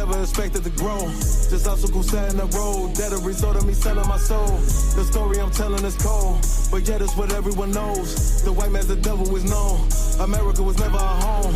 never expected to grow. Just obstacle set in the road, that a result of me selling my soul. The story I'm telling is cold, but yet it's what everyone knows. The white man's the devil is known. America was never our home.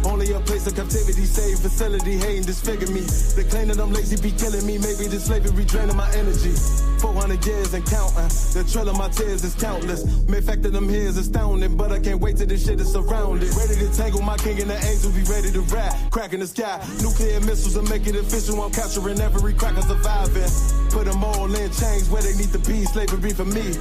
Only a place of captivity, safe facility, hating disfigure me. They claim that I'm lazy, be killing me. Maybe the slavery draining my energy. 400 years and counting. The trail of my tears is countless. Main fact of them here is astounding, but I can't wait till this shit is surrounded. Ready to tangle my king and the angels, be ready to rap. Crack in the sky, nuclear missiles and make it official. I'm capturing every cracker surviving. Put them all in chains where they need to be. Slavery for me.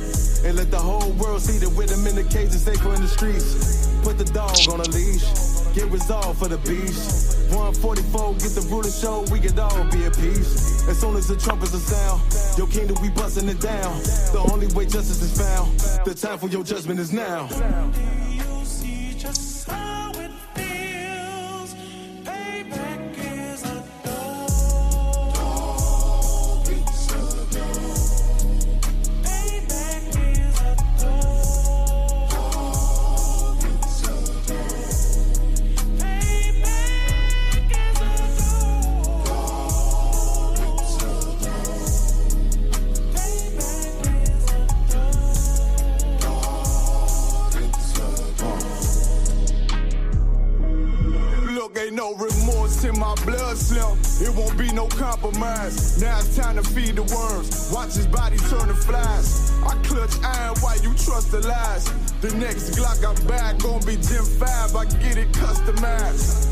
And let the whole world see that with them in the cages, safer in the streets. Put the dog on a leash. Get resolved for the beast. 144, get the ruler show, we could all be at peace. As soon as the trumpets are sound, your kingdom, we busting it down. The only way justice is found, the time for your judgment is now. You see just how it feels. Payback is a dog. It's a dog. Payback is a dog. It's a dog. Payback is a dog. It's a dog. Payback is a Look, ain't no remorse in my blood slim. It won't be no compromise. Now it's time to feed the worms. Watch his body turn to flies. I clutch iron while you trust the lies. The next Glock I buy gon' be Gen 5. I get it customized.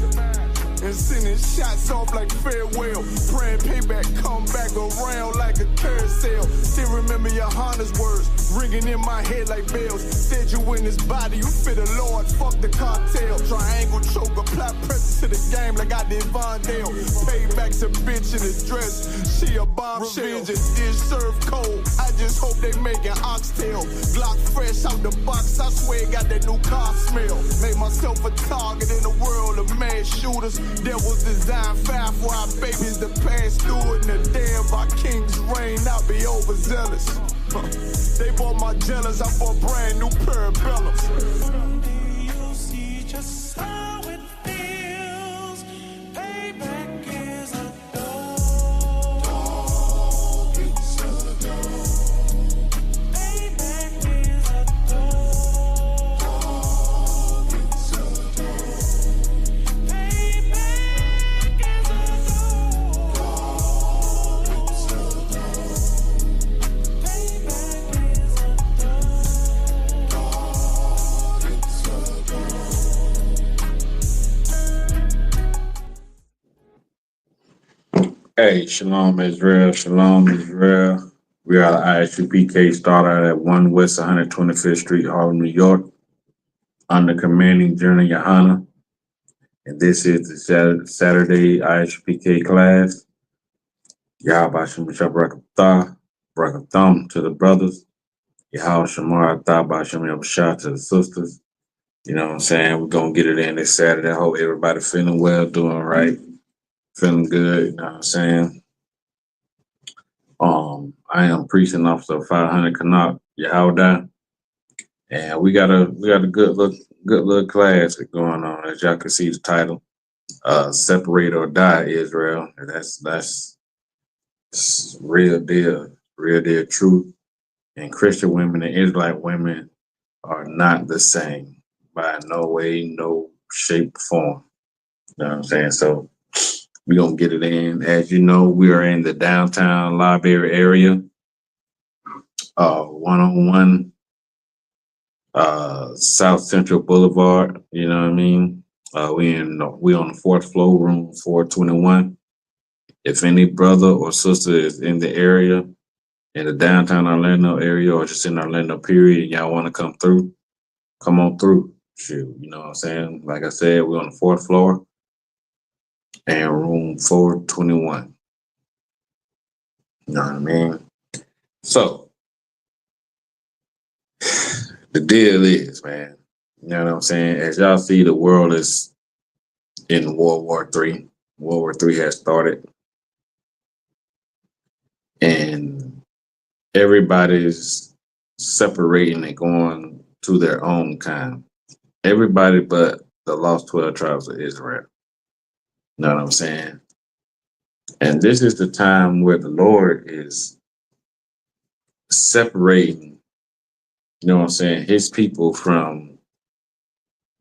And sending shots off like farewell. Praying payback come back around like a carousel. Still remember your Honda's words ringing in my head like bells. Said you in this body, you fit the Lord, fuck the cartel. Triangle choke, apply pressure to the game like I did Vondale. Payback's a bitch in a dress, she a bombshell. Revenge is dish served cold, I just hope they making oxtail. Glock fresh out the box, I swear it got that new car smell. Made myself a target in the world of mass shooters. There was design 5 for our babies to pass through it. And the day of our king's reign, I'll be overzealous. They bought my jealous, I bought brand new parabellums. you see just how it feels. Payback is a dog. It's a dog. Payback is a dog. It's a dog. Payback is a dog. It's a dog. Payback is a dog. It's a dog. Hey, Shalom Israel, Shalom Israel. We are the ISUPK started at 1 West 125th Street, Harlem, New York, under commanding General Yohana. And this is the Saturday ISUPK class. Yahweh Shem Brakatah, Brakatham to the brothers. Yahweh Shamar Atah Bashem Yabashah to the sisters. You know what I'm saying? We're going to get it in this Saturday. I hope everybody feeling well, doing right, feeling good. You know what I'm saying? I am preaching officer 500 Chaanak, Yahweh. And we got a good little class going on. As y'all can see the title, Separate or Die Israel. And that's real deal truth. And Christian women and Israelite women are not the same by no way, no shape, form. You know what I'm saying? So we're going to get it in. As you know, we are in the downtown library area, 101 South Central Boulevard. You know what I mean? We on the 4th floor, room 421. If any brother or sister is in the area, in the downtown Orlando area, or just in Orlando period, and y'all want to come through, come on through. Shoot, you know what I'm saying? Like I said, we're on the 4th floor and room 421. You know what I mean? So the deal is, man, you know what I'm saying? As y'all see, the world is in World War III. World War III has started. And everybody's separating and going to their own kind. Everybody but the lost 12 tribes of Israel. You know what I'm saying? And this is the time where the Lord is separating, you know what I'm saying, his people from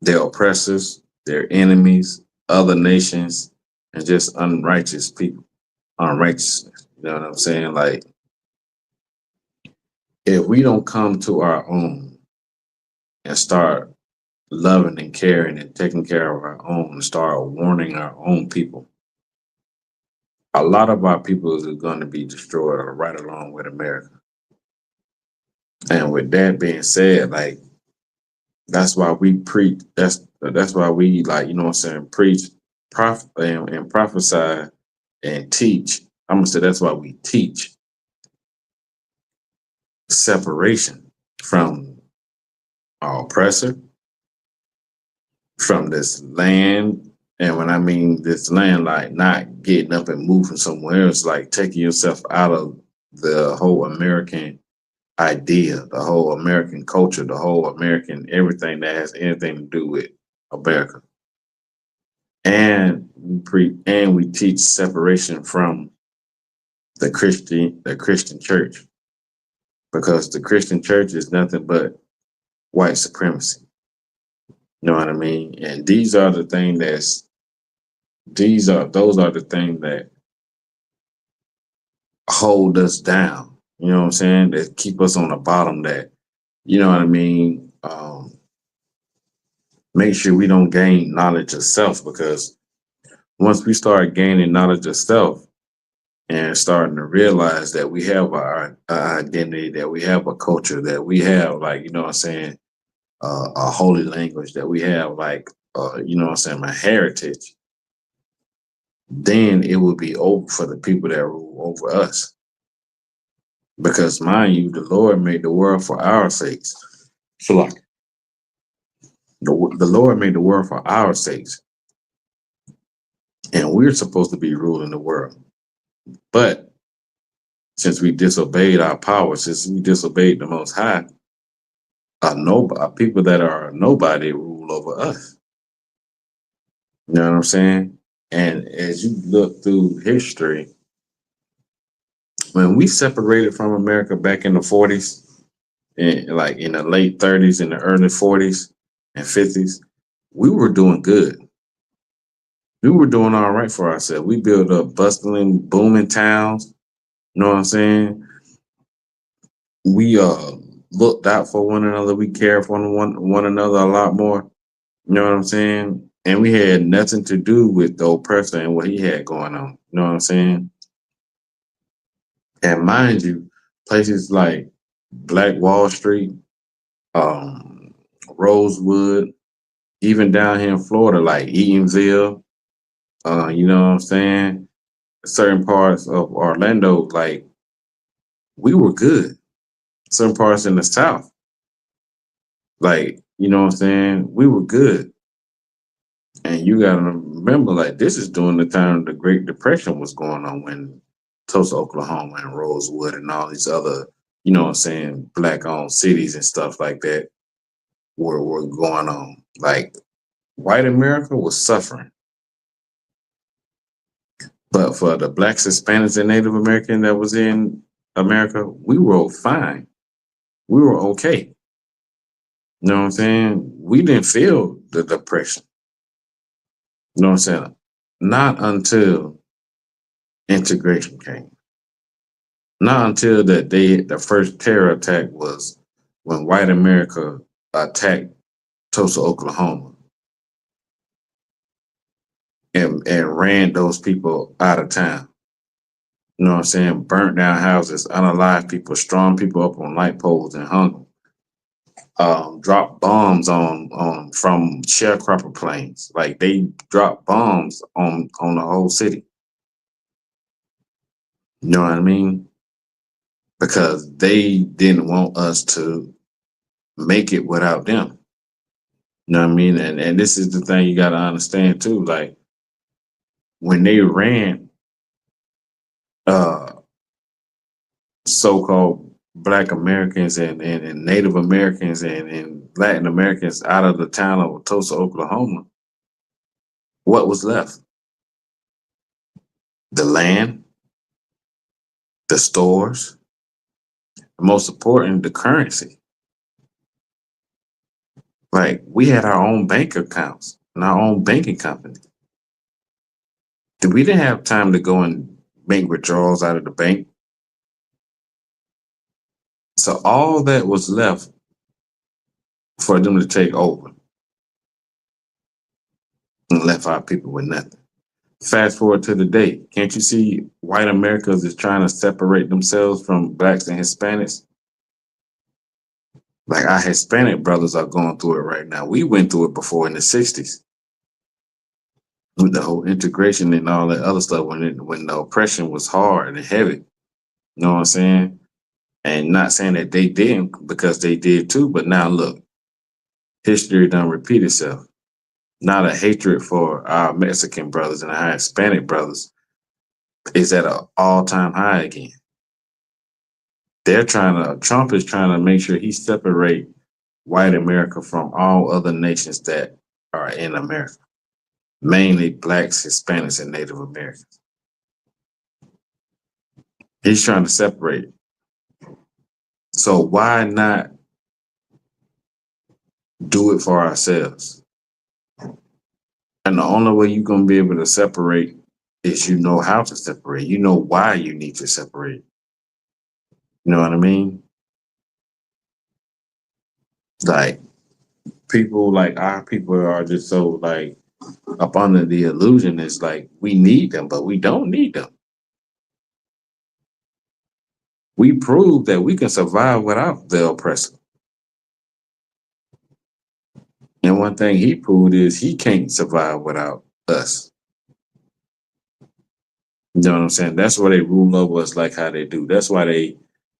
their oppressors, their enemies, other nations, and just unrighteous people, unrighteousness. You know what I'm saying? Like, if we don't come to our own and start loving and caring and taking care of our own and start warning our own people, a lot of our people is going to be destroyed right along with America. And with that being said, like, that's why we preach. That's why we, like, you know what I'm saying, preach, and prophesy and teach. I'm gonna say that's why we teach separation from our oppressor, from this land. And when I mean this land, like not getting up and moving somewhere else, like taking yourself out of the whole American idea, the whole American culture, the whole American everything that has anything to do with America. And we teach separation from the Christian church, because the Christian church is nothing but white supremacy. You know what I mean? And those are the things that hold us down. You know what I'm saying? That keep us on the bottom. That, you know what I mean? Make sure we don't gain knowledge of self, because once we start gaining knowledge of self and starting to realize that we have our identity, that we have a culture, that we have, like, you know what I'm saying, a holy language, that we have, like, you know what I'm saying, my heritage, then it will be over for the people that rule over us. Because mind you, the Lord made the world for our sakes. So like the Lord made the world for our sakes. And we're supposed to be ruling the world. But since we disobeyed our power, since we disobeyed the Most High, people that are nobody rule over us. You know what I'm saying? And as you look through history, when we separated from America back in the 40s, and like in the late 30s and the early 40s and 50s, we were doing good. We were doing all right for ourselves. We built up bustling, booming towns. You know what I'm saying? We looked out for one another. We cared for one another a lot more. You know what I'm saying? And we had nothing to do with the oppressor and what he had going on. You know what I'm saying? And mind you, places like Black Wall Street, um, Rosewood, even down here in Florida, like Eatonville, you know what I'm saying? Certain parts of Orlando, like, we were good. Certain parts in the South, like, you know what I'm saying? We were good. And you gotta remember, like, this is during the time the Great Depression was going on, when Tulsa, Oklahoma, and Rosewood and all these other, you know what I'm saying, black owned cities and stuff like that were going on. Like, white America was suffering. But for the blacks, Hispanics, and Native American that was in America, we were fine. We were okay. You know what I'm saying? We didn't feel the depression. You know what I'm saying? Not until integration came. Not until the first terror attack was when white America attacked Tulsa, Oklahoma, and ran those people out of town. You know what I'm saying? Burnt down houses, unalived people, strung people up on light poles and hung them. Dropped bombs on from sharecropper planes. Like, they dropped bombs on the whole city. You know what I mean? Because they didn't want us to make it without them. You know what I mean? And this is the thing you gotta understand too. Like, when they ran uh so-called Black Americans and Native Americans and Latin Americans out of the town of Tulsa, Oklahoma, what was left? the land, the stores, and most important, the currency. Like we had our own bank accounts and our own banking company. We didn't have time to go and make withdrawals out of the bank. So all that was left for them to take over and left our people with nothing. Fast forward to the day. Can't you see white Americans is trying to separate themselves from blacks and Hispanics? Like our Hispanic brothers are going through it right now. We went through it before in the 60s with the whole integration and all that other stuff when the oppression was hard and heavy. You know what I'm saying? And not saying that they didn't, because they did too, but now look, history done repeat itself. Now the hatred for our Mexican brothers and our Hispanic brothers is at an all-time high again. Trump is trying to make sure he separate white America from all other nations that are in America, mainly blacks, Hispanics, and Native Americans. He's trying to separate. So why not do it for ourselves? And the only way you're going to be able to separate is you know how to separate. You know why you need to separate. You know what I mean? Like, people like our people are just so like up under the illusion. It's like we need them, but we don't need them. We prove that we can survive without the oppressor. And one thing he proved is he can't survive without us. You know what I'm saying? That's why they rule over us like how they do. That's why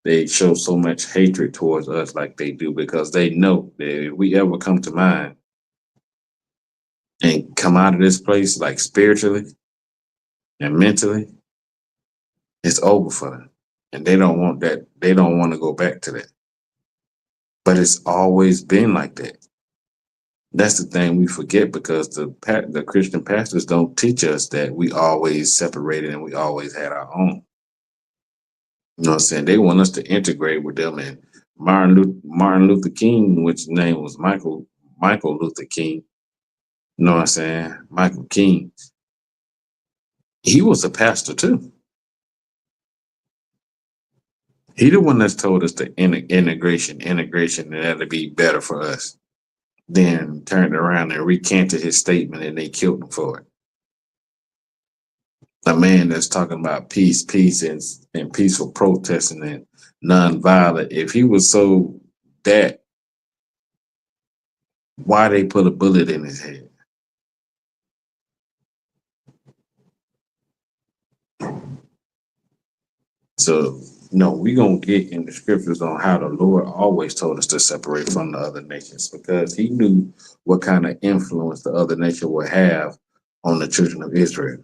they show so much hatred towards us like they do, because they know that if we ever come to mind and come out of this place, like spiritually and mentally, it's over for them. And they don't want that. They don't want to go back to that. But it's always been like that. That's the thing we forget, because the Christian pastors don't teach us that we always separated and we always had our own. You know what I'm saying? They want us to integrate with them. And Martin Luther King, which name was Michael Luther King. You know what I'm saying? Michael King. He was a pastor too. He the one that's told us the integration, and that'll be better for us. Then turned around and recanted his statement, and they killed him for it. A man that's talking about peace, and peaceful protesting and nonviolent. If he was so that, why they put a bullet in his head? So, no, we're going to get in the scriptures on how the Lord always told us to separate from the other nations, because he knew what kind of influence the other nation would have on the children of Israel.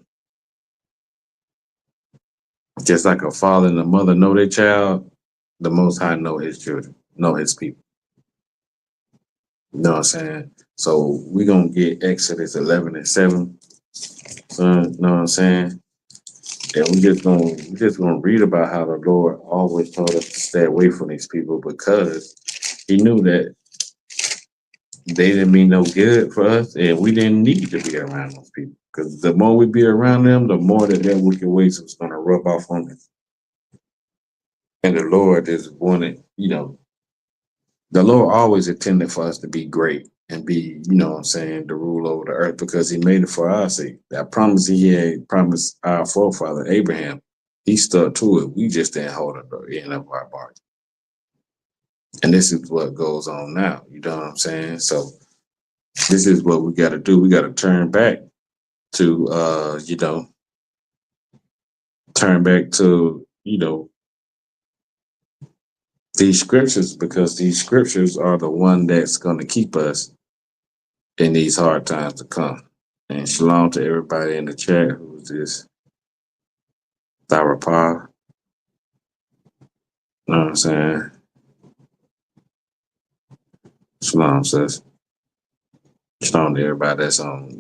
Just like a father and a mother know their child, the Most High know his children, know his people. You know what I'm saying? So we're going to get Exodus 11:7. You know what I'm saying? And we just gonna read about how the Lord always told us to stay away from these people, because he knew that they didn't mean no good for us, and we didn't need to be around those people. Because the more we be around them, the more that their wicked ways is gonna rub off on us. And the Lord is wanted, the Lord always intended for us to be great and be, to rule over the earth, because he made it for our sake. That promise he had promised our forefather Abraham, he stuck to it. We just didn't hold it the end of our bargain. And this is what goes on now. You know what I'm saying? So this is what we got to do. We got to turn back to, these scriptures, because these scriptures are the one that's going to keep us in these hard times to come. And shalom to everybody in the chat who's this Tharapah. You know what I'm saying? Shalom, sis. Shalom to everybody that's on,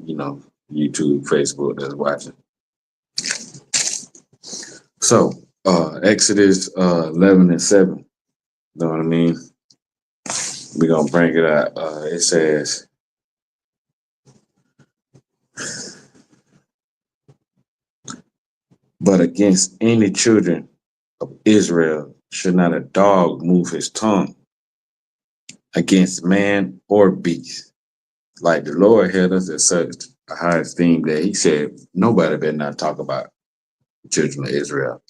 YouTube, Facebook, that's watching. So Exodus 11:7. Know what I mean? We're gonna bring it out. It says, but against any children of Israel should not a dog move his tongue against man or beast. Like the Lord held us at such a high esteem that he said, nobody better not talk about the children of Israel.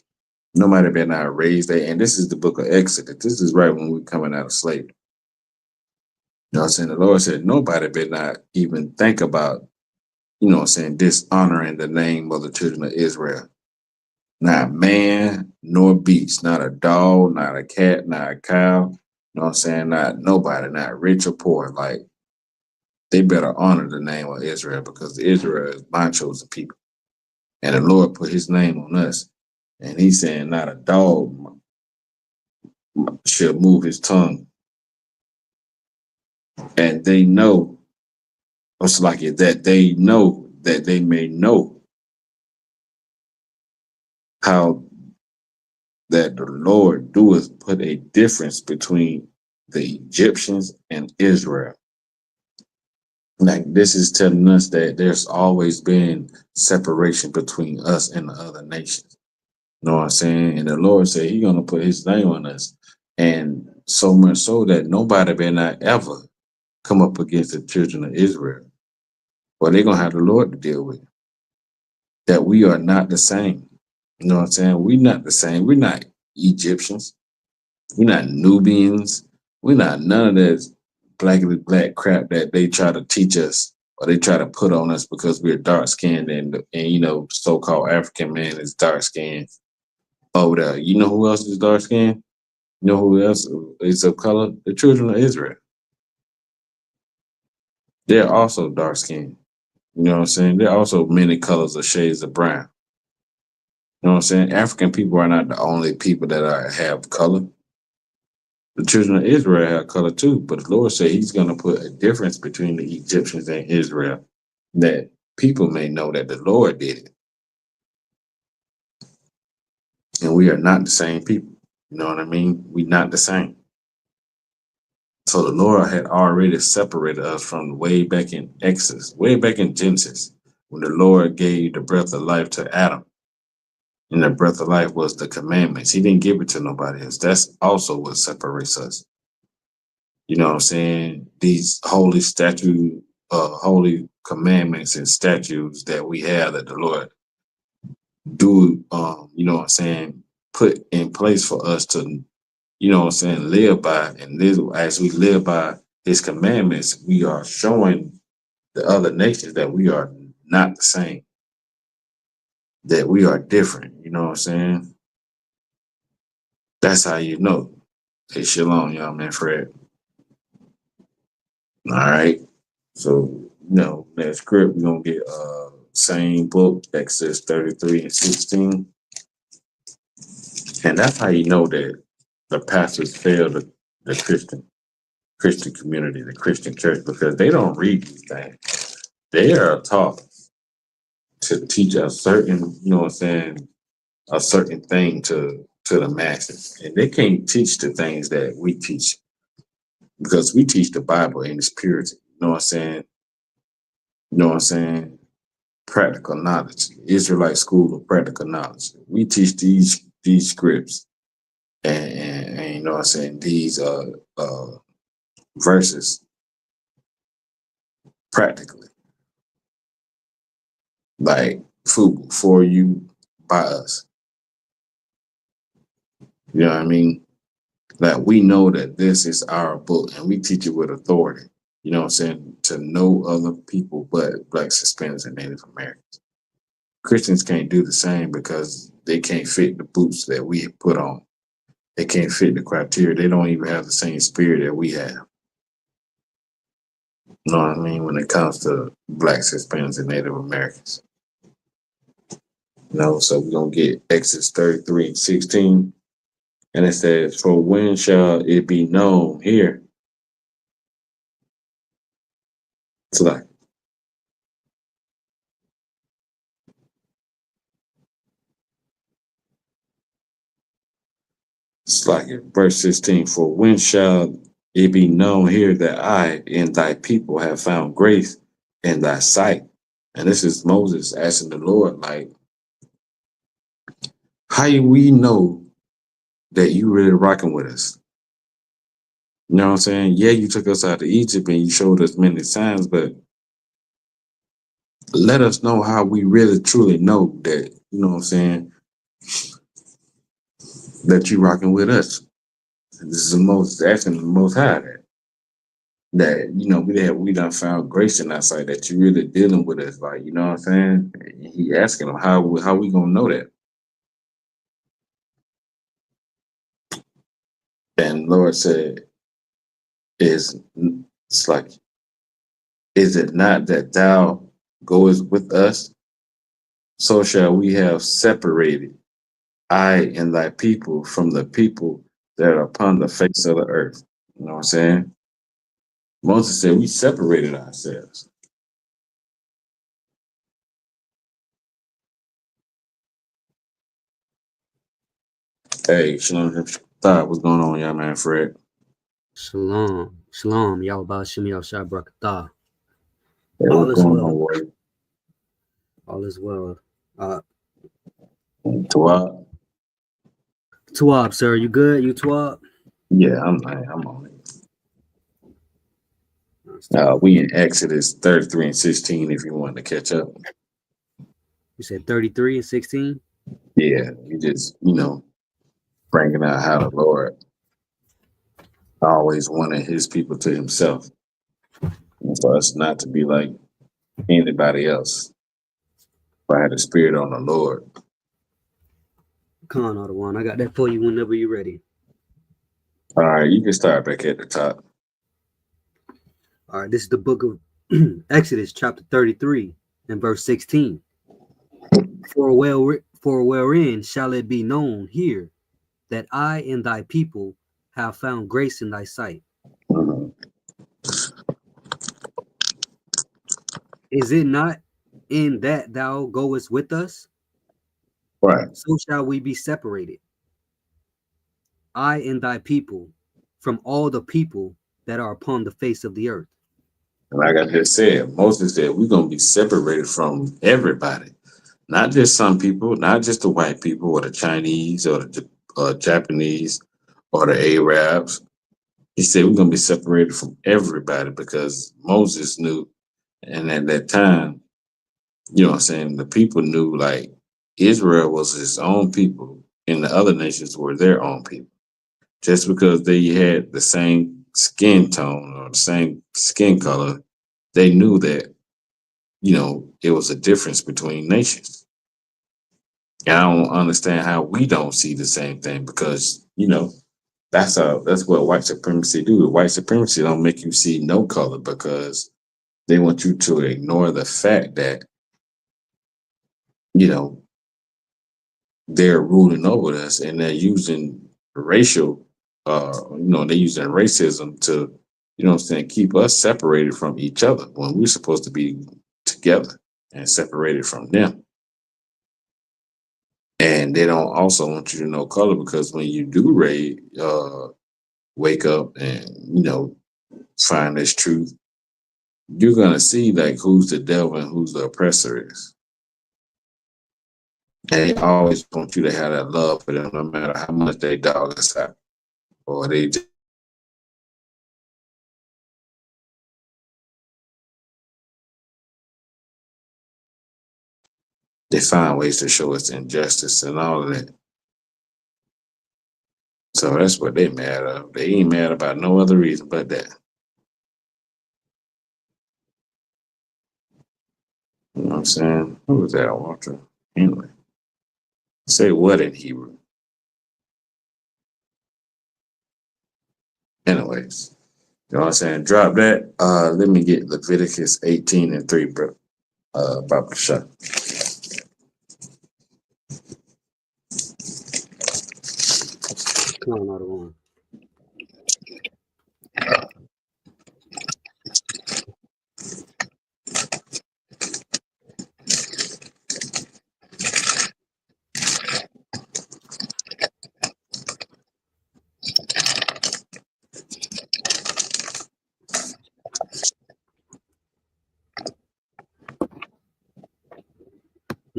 Nobody better not raise that. And this is the book of Exodus. This is right when we're coming out of slavery. You know what I'm saying? The Lord said, nobody better not even think about, you know what I'm saying, dishonoring the name of the children of Israel. Not man nor beast, not a dog, not a cat, not a cow. You know what I'm saying? Not nobody, not rich or poor. Like, they better honor the name of Israel because Israel is my chosen people. And the Lord put his name on us. And he's saying not a dog should move his tongue. And they know, it's like it, that they know that they may know how that the Lord doeth put a difference between the Egyptians and Israel. Like this is telling us that there's always been separation between us and the other nations. You know what I'm saying? And the Lord said he's gonna put his name on us. And so much so that nobody better not ever come up against the children of Israel. But they're gonna have the Lord to deal with. That we are not the same. You know what I'm saying? We're not the same. We're not Egyptians. We're not Nubians. We're not none of that blackly black crap that they try to teach us or they try to put on us because we're dark skinned and you know, so called African man is dark skinned over there. You know who else is dark skinned? You know who else is of color? The children of Israel. They're also dark skinned. You know what I'm saying? There are also many colors or shades of brown. You know what I'm saying? African people are not the only people that have color. The children of Israel have color too, but the Lord said he's going to put a difference between the Egyptians and Israel that people may know that the Lord did it. And we are not the same people. You know what I mean? We're not the same. So the Lord had already separated us from way back in Exodus, way back in Genesis, when the Lord gave the breath of life to Adam. And the breath of life was the commandments. He didn't give it to nobody else. That's also what separates us. You know what I'm saying? These holy commandments and statutes that we have that the Lord do, you know what I'm saying, put in place for us to, you know what I'm saying, live by. And as we live by his commandments, we are showing the other nations that we are not the same, that we are different. You know what I'm saying? That's how you know. Hey, shalom, y'all, man, Fred. All right. So, you know, that script, we're going to get same book, Exodus 33 and 16. And that's how you know that the pastors fail the Christian community, the Christian church, because they don't read these things. They are taught to teach a certain, you know what I'm saying, a certain thing to the masses. And they can't teach the things that we teach because we teach the Bible in its purity. You know what I'm saying? You know what I'm saying? Practical knowledge, Israelite school of practical knowledge. We teach these scripts and you know what I'm saying, these verses practically. Like food for you by us. You know what I mean? Like we know that this is our book and we teach it with authority. You know what I'm saying? To no other people but blacks, Hispanics, and Native Americans. Christians can't do the same because they can't fit the boots that we put on. They can't fit the criteria. They don't even have the same spirit that we have. You know what I mean? When it comes to blacks, Hispanics, and Native Americans. You know, so we're going to get Exodus 33 and 16. And it says, for when shall it be known here? It's like, It's like in verse 16, for when shall it be known here that I and thy people have found grace in thy sight? And this is Moses asking the Lord, like, how do we know that you really rocking with us? You know what I'm saying? Yeah, you took us out of Egypt and you showed us many signs, but let us know how we really truly know that, you know what I'm saying, that you rocking with us. This is the most asking the most high that you know we done found grace in our sight that you really dealing with us, like, you know what I'm saying? He asking them how we gonna know that. And Lord said, is it's like, is it not that thou goest with us? So shall we have separated I and thy people from the people that are upon the face of the earth. You know what I'm saying? Moses said we separated ourselves. Hey, Shalom, thought what's going on, y'all, man, Fred? Shalom. Shalom. Yahweh Shem Yahshua Barakatah. Hey, All what's is going well. on, Wade? All is well. Tawab? Tuab, sir. You good? You Tuab? Yeah, I'm on it. We in Exodus 33 and 16 if you want to catch up. You said 33 and 16? Yeah, you just, you know, bringing out how the Lord always wanted his people to himself. And for us not to be like anybody else. If I had a spirit on the Lord. Come on, One. I got that for you whenever you're ready. All right, you can start back at the top. All right, this is the book of Exodus, chapter 33 and verse 16. For wherein shall it be known here that I and thy people have found grace in thy sight? Mhm. Is it not in that thou goest with us? Right. So shall we be separated, I and thy people, from all the people that are upon the face of the earth. And like I just said, Moses said we're gonna be separated from everybody. Not just some people, not just the white people or the Chinese or the Japanese or the Arabs. He said we're gonna be separated from everybody because Moses knew, and at that time, you know what I'm saying, the people knew like Israel was his own people and the other nations were their own people. Just because they had the same skin tone or the same skin color, they knew that, you know, it was a difference between nations. And I don't understand how we don't see the same thing because, you know, that's what white supremacy do. White supremacy don't make you see no color because they want you to ignore the fact that, you know, they're ruling over us and they're using racial, they're using racism to, you know what I'm saying, keep us separated from each other when we're supposed to be together and separated from them. And they don't also want you to know color because when you do wake up and, you know, find this truth, you're going to see like who's the devil and who's the oppressor is. And they always want you to have that love for them no matter how much they dog us out or they just they find ways to show us injustice and all of that. So that's what they mad of. They ain't mad about no other reason but that. You know what I'm saying? Who was that, Walter? Anyway, say what in Hebrew? Anyways, you know what I'm saying? Drop that. Let me get Leviticus 18 and 3, bro. Baba Shah. Come on, One.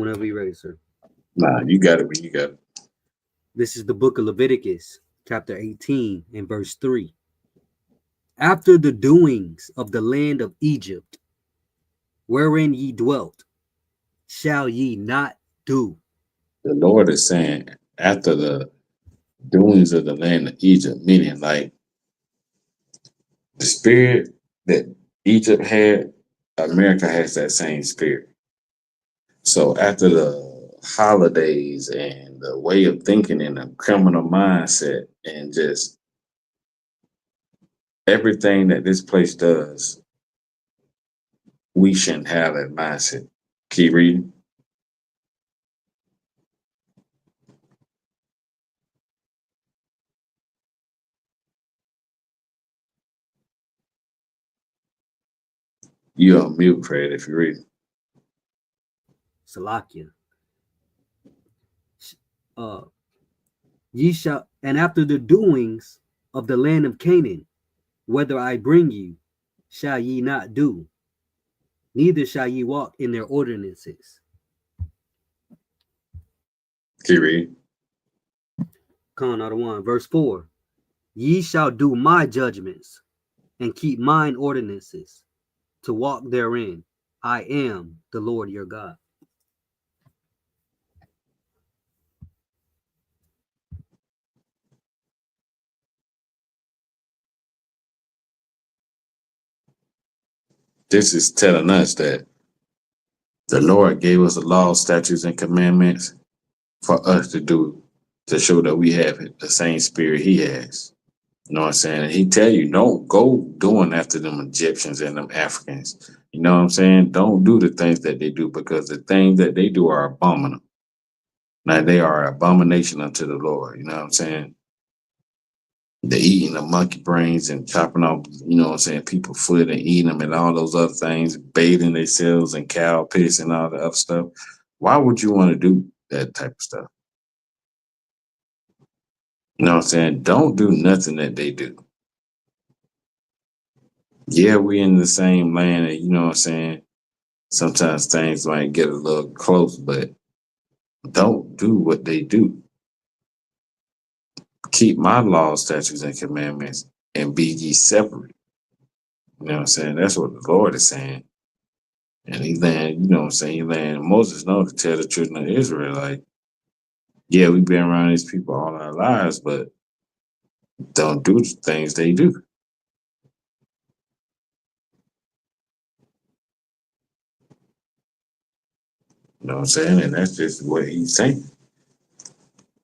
whenever you're ready, sir. Nah, you got it when you got it. This is the book of Leviticus, chapter 18 and verse 3. After the doings of the land of Egypt, wherein ye dwelt, shall ye not do. The Lord is saying, after the doings of the land of Egypt, meaning like the spirit that Egypt had, America has that same spirit. So after the holidays and the way of thinking and the criminal mindset and just everything that this place does, we shouldn't have that mindset. Keep reading. You're on mute, Fred, if you read. Salakia. Ye shall, and after the doings of the land of Canaan, whether I bring you, shall ye not do, neither shall ye walk in their ordinances. Keep reading. Con out of 1, verse 4. Ye shall do my judgments and keep mine ordinances to walk therein. I am the Lord your God. This is telling us that the Lord gave us the law, statutes, and commandments for us to do, to show that we have the same spirit he has. You know what I'm saying? And he tell you, don't go doing after them Egyptians and them Africans. You know what I'm saying? Don't do the things that they do, because the things that they do are abominable. Now, they are abomination unto the Lord. You know what I'm saying? They're eating the monkey brains and chopping off, you know what I'm saying, people's foot and eating them and all those other things, bathing themselves in cow piss and all the other stuff. Why would you want to do that type of stuff? You know what I'm saying? Don't do nothing that they do. Yeah, we in the same land, and you know what I'm saying? Sometimes things might get a little close, but don't do what they do. Keep my laws, statutes, and commandments, and be ye separate. You know what I'm saying? That's what the Lord is saying. And he letting, you know what I'm saying, he letting Moses know to tell the children of Israel, like, yeah, we've been around these people all our lives, but don't do the things they do. You know what I'm saying? And that's just what he's saying.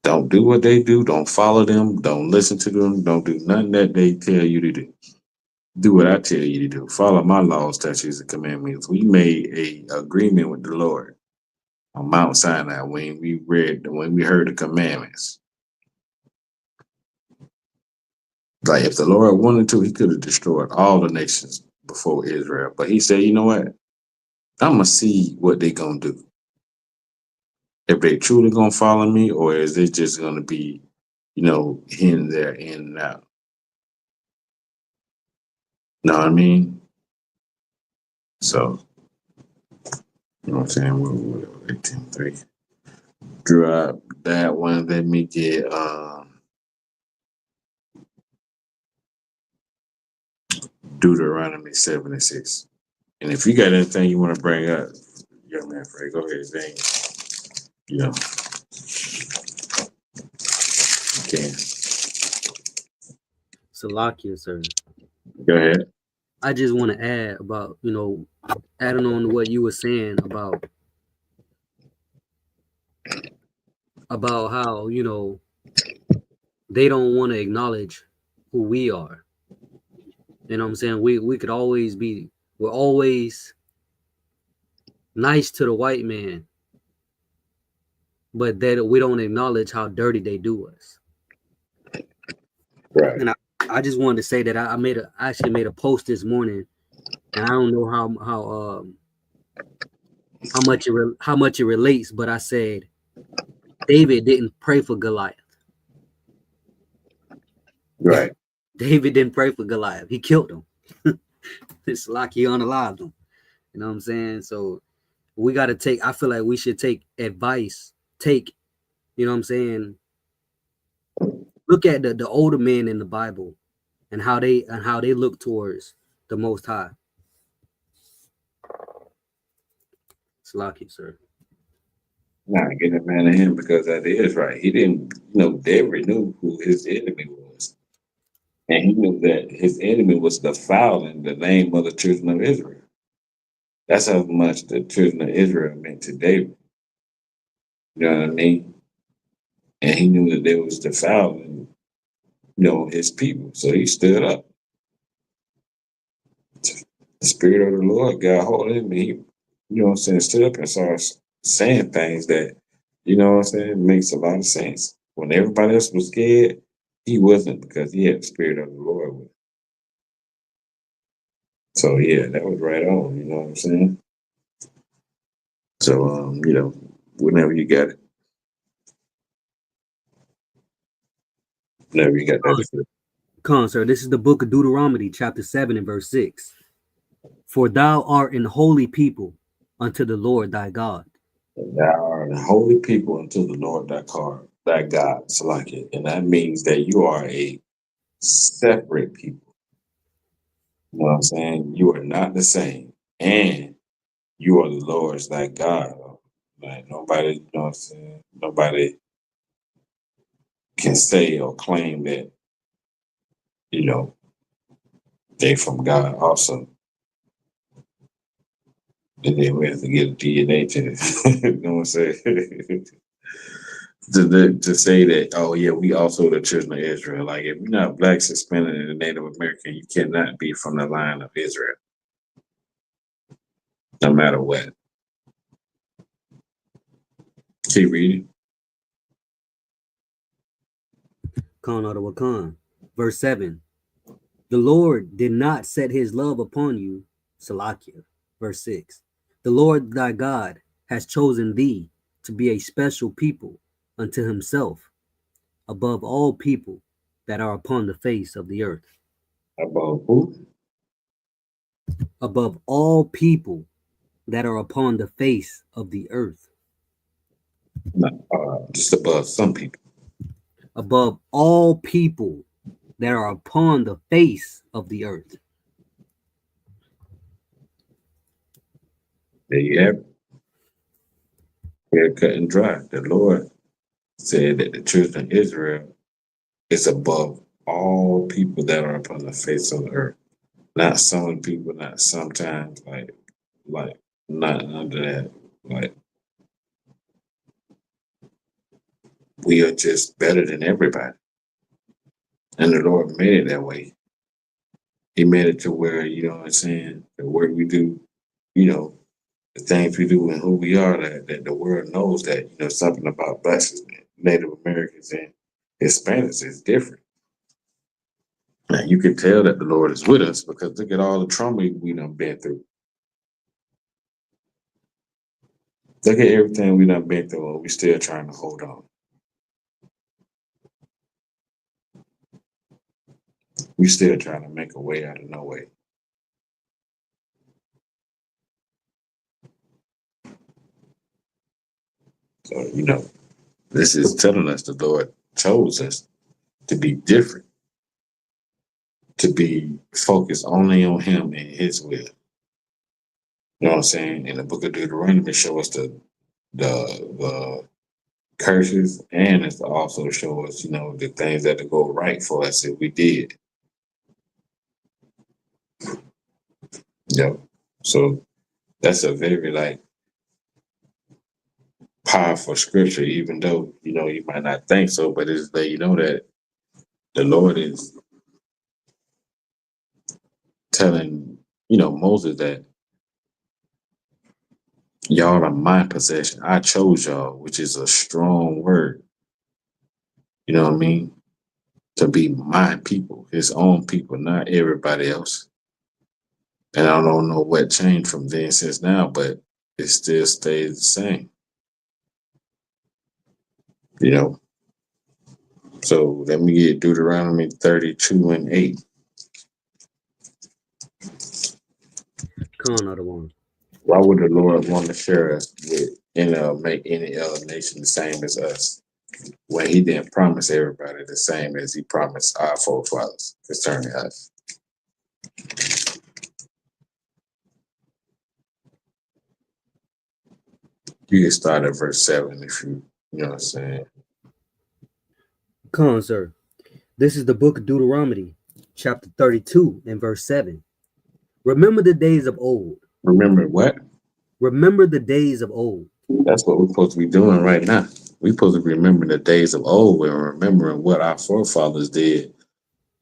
Don't do what they do. Don't follow them. Don't listen to them. Don't do nothing that they tell you to do. Do what I tell you to do. Follow my laws, statutes, and commandments. We made a agreement with the Lord on Mount Sinai when we heard the commandments. Like, if the Lord wanted to, he could have destroyed all the nations before Israel. But he said, you know what? I'm going to see what they're going to do. If they truly going to follow me, or is it just going to be, you know, here and there, in and out? Know what I mean? So, you know what I'm saying? What 18:3. Drew out that one. Let me get Deuteronomy 7:6. And if you got anything you want to bring up, yeah, man, Fred, go ahead, Zane. You know, you can. Salakia, sir. Go ahead. I just want to add about, adding on to what you were saying about how, they don't want to acknowledge who we are. You know what I'm saying? We could always we're always nice to the white man, but that we don't acknowledge how dirty they do us. Right. And I just wanted to say that I actually made a post this morning, and I don't know how much it relates, but I said David didn't pray for Goliath. Right. David didn't pray for Goliath. He killed him. It's like he unalived him. You know what I'm saying? So we got to take, I feel like we should take advice, you know what I'm saying? Look at the older men in the Bible and how they look towards the Most High. Slack you, sir. Nah, get that man of him because that is right. He didn't, David knew who his enemy was. And he knew that his enemy was defiling the name of the children of Israel. That's how much the children of Israel meant to David. You know what I mean? And he knew that they was defiling, his people. So he stood up. The Spirit of the Lord got hold of him and he, stood up and started saying things that, makes a lot of sense. When everybody else was scared, he wasn't because he had the Spirit of the Lord with him. So yeah, that was right on, you know what I'm saying? So whenever you got it. Whenever you got that. Come on, sir. This is the book of Deuteronomy, chapter 7 and verse 6. For thou art an holy people unto the Lord thy God. Thou art a holy people unto the Lord thy God, Salaki. And that means that you are a separate people. You know what I'm saying? You are not the same. And you are the Lord's thy God. Like nobody, you know what I'm saying? Nobody can say or claim that, they from God also. And then we have to get a DNA test. You know what I'm saying? to say that, oh yeah, we also the children of Israel. Like if you're not Black, Hispanic, and Native American, you cannot be from the line of Israel, no matter what. Keep reading. Khan out of Wakan. Verse 7. The Lord did not set his love upon you, Salakia. Verse 6. The Lord thy God has chosen thee to be a special people unto himself, above all people that are upon the face of the earth. Above who? Above all people that are upon the face of the earth. No, just above some people. Above all people that are upon the face of the earth. There you have it. Clear cut and dry. The Lord said that the children of Israel is above all people that are upon the face of the earth. Not some people, not sometimes, like not under that. Like we are just better than everybody. And the Lord made it that way. He made it to where, you know what I'm saying, the work we do, the things we do and who we are, that the world knows that, something about Blacks, Native Americans, and Hispanics is different. Now, you can tell that the Lord is with us because look at all the trauma we done been through. Look at everything we done been through and we still trying to hold on. We still trying to make a way out of no way. So, this is telling us the Lord chose us to be different, to be focused only on Him and His will. You know what I'm saying? In the book of Deuteronomy, show us the curses, and it's also show us, the things that go right for us if we did. So that's a very powerful scripture, even though you might not think so, but it's that that the Lord is telling Moses that y'all are my possession. I chose y'all, which is a strong word. You know what I mean? To be my people, his own people, not everybody else. And I don't know what changed from then since now, but it still stays the same. So let me get Deuteronomy 32 and 8. Come on, other one. Why would the Lord want to share us with make any other nation the same as us when He didn't promise everybody the same as He promised our forefathers concerning us? You can start at verse 7 if you know what I'm saying. Come on, sir. This is the book of Deuteronomy, chapter 32 and verse 7. Remember the days of old. Remember what? Remember the days of old. That's what we're supposed to be doing right now. We're supposed to be remembering the days of old and remembering what our forefathers did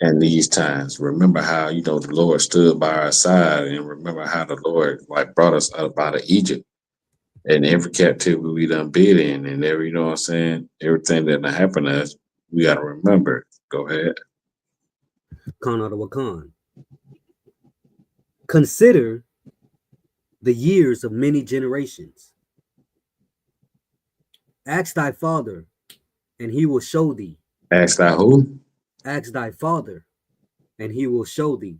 in these times. Remember how, the Lord stood by our side, and remember how the Lord brought us out of Egypt and every captivity we done been in, and every, you know what I'm saying, everything that happened to us, we got to remember. Go ahead. Khan out of Wakan. Consider the years of many generations. Ask thy father, and he will show thee. Ask thy who? Ask thy father, and he will show thee.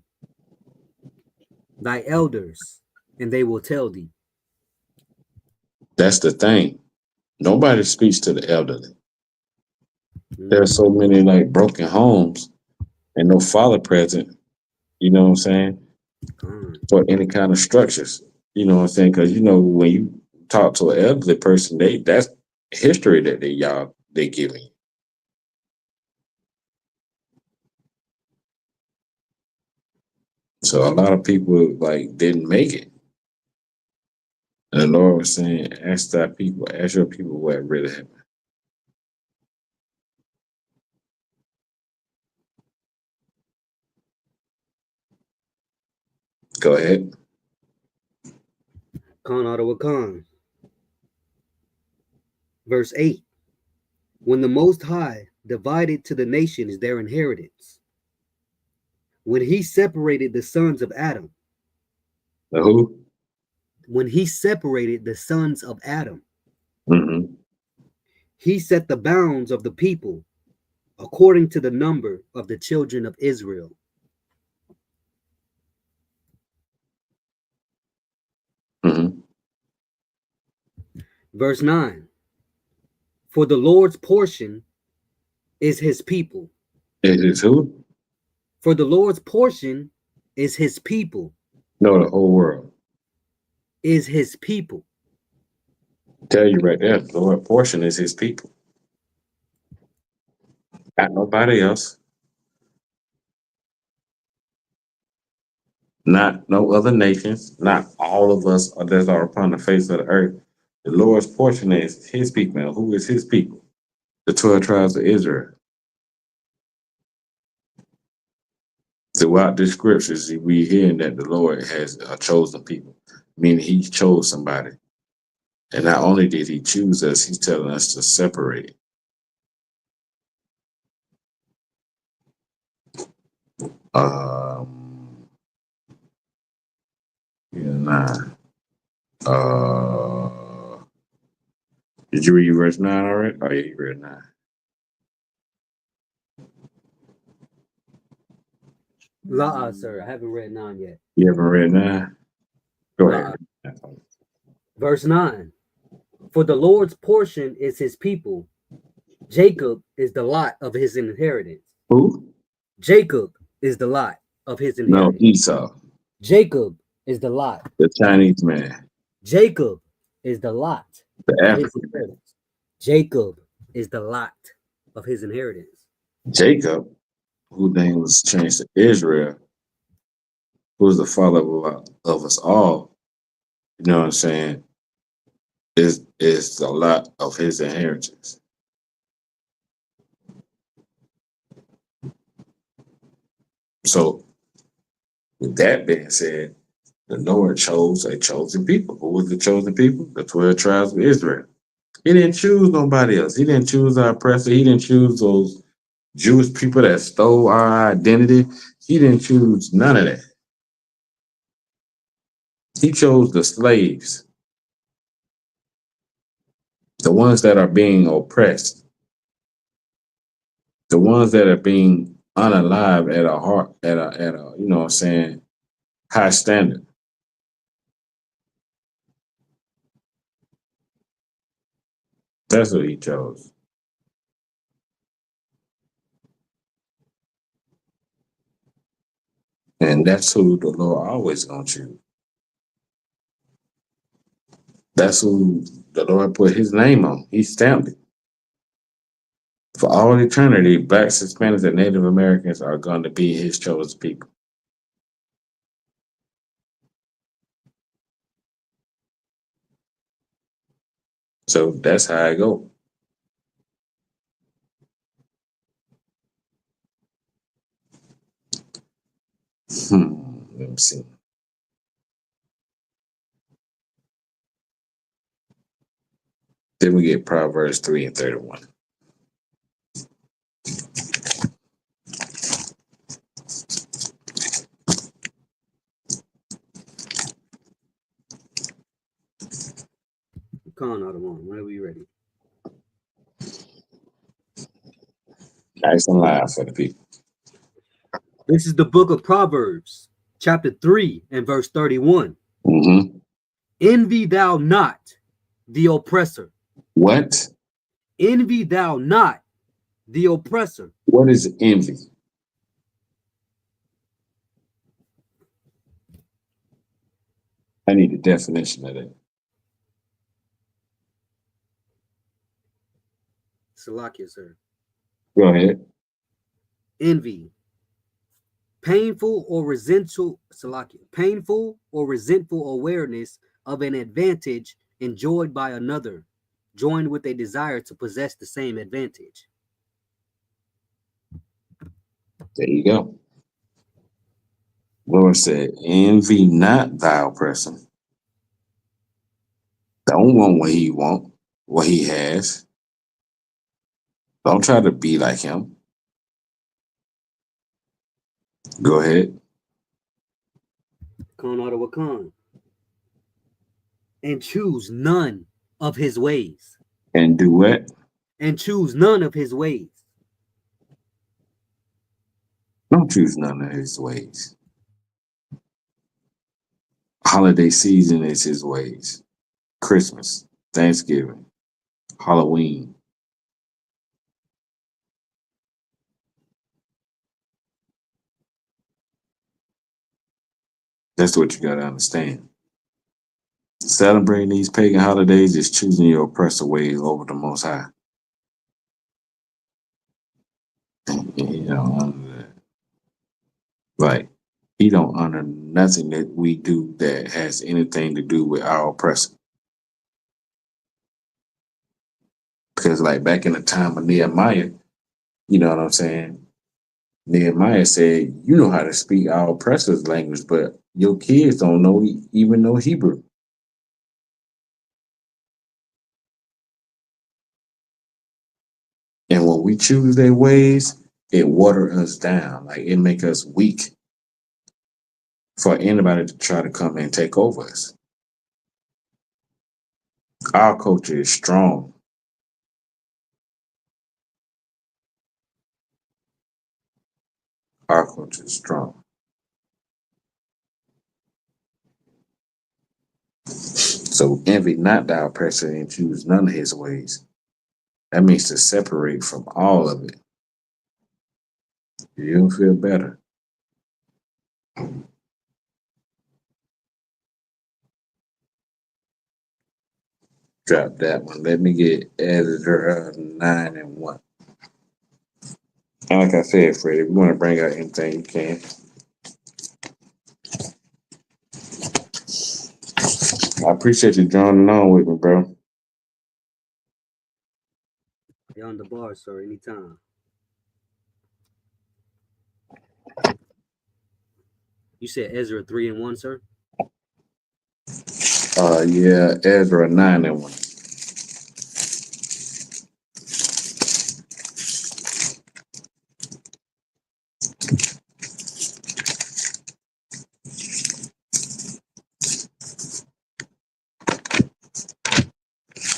Thy elders, and they will tell thee. That's the thing. Nobody speaks to the elderly. There's so many broken homes and no father present, you know what I'm saying, for any kind of structures. You know what I'm saying? Because when you talk to an elderly person, that's history that they giving you. So a lot of people didn't make it. And the Lord was saying, ask your people what really happened. Go ahead. Khan out of Wakan. Verse 8. When the Most High divided to the nations their inheritance, when he separated the sons of Adam. The who? When he separated the sons of Adam, he set the bounds of the people according to the number of the children of Israel. Verse 9. For the Lord's portion is his people. It is who? For the Lord's portion is his people. No, the whole world. Is his people. Tell you right there, the Lord's portion is his people. Not nobody else. Not no other nations. Not all of us that are upon the face of the earth. The Lord's portion is his people. Who is his people? The 12 tribes of Israel. Throughout the scriptures, we hear that the Lord has a chosen people, meaning he chose somebody. And not only did he choose us, he's telling us to separate. Did you read verse 9 already? Oh, yeah, you read 9. Sir, I haven't read 9 yet. You haven't read 9? Go ahead. Verse 9. For the Lord's portion is his people. Jacob is the lot of his inheritance. Who? Jacob is the lot of his inheritance. No, Esau. Jacob is the lot. The Chinese man. Jacob is the lot. The African. Jacob is the lot of his inheritance. Jacob, whose name was changed to Israel, who is the father of us all, you know what I'm saying, is the lot of his inheritance. So, with that being said, the Lord chose a chosen people. Who was the chosen people? The 12 tribes of Israel. He didn't choose nobody else. He didn't choose our oppressor. He didn't choose those Jewish people that stole our identity. He didn't choose none of that. He chose the slaves, the ones that are being oppressed, the ones that are being unalive at a you know what I'm saying, high standard. That's what he chose. And that's who the Lord always gonna choose. That's who the Lord put his name on. He stamped it. For all eternity, blacks, Hispanics, and Native Americans are going to be his chosen people. So that's how I go. Let me see. Then we get Proverbs 3 and 31. Come on, Audemars, whenever you're ready. Nice and loud for the people. This is the book of Proverbs, chapter 3 and verse 31. Mm-hmm. Envy thou not the oppressor. What? Envy thou not the oppressor. What is envy? I need a definition of that. Salakia, sir. Go ahead. Envy. Painful or resentful awareness of an advantage enjoyed by another, joined with a desire to possess the same advantage. There you go. Lord said, envy not thou person. Don't want what he has. Don't try to be like him. Go ahead. Khan Ottawa Khan. And choose none of his ways. And do what? And choose none of his ways. Don't choose none of his ways. Holiday season is his ways. Christmas, Thanksgiving, Halloween. That's what you got to understand. Celebrating these pagan holidays is choosing your oppressor ways over the Most High. You don't honor that. Like, he don't honor nothing that we do that has anything to do with our oppressor. Because like back in the time of Nehemiah, you know what I'm saying? Nehemiah said, you know how to speak our oppressor's language, but your kids don't even know Hebrew. And when we choose their ways, it water us down. Like it make us weak for anybody to try to come and take over us. Our culture is strong. Our culture is strong. So envy not thou oppressor and choose none of his ways. That means to separate from all of it. You'll feel better. Drop that one. Let me get editor 9 and 1. And like I said, Freddie, if you want to bring out anything, you can. I appreciate you joining on with me, bro. You're on the bar, sir, anytime. You said Ezra 3 and 1, sir? Yeah, Ezra 9 and 1.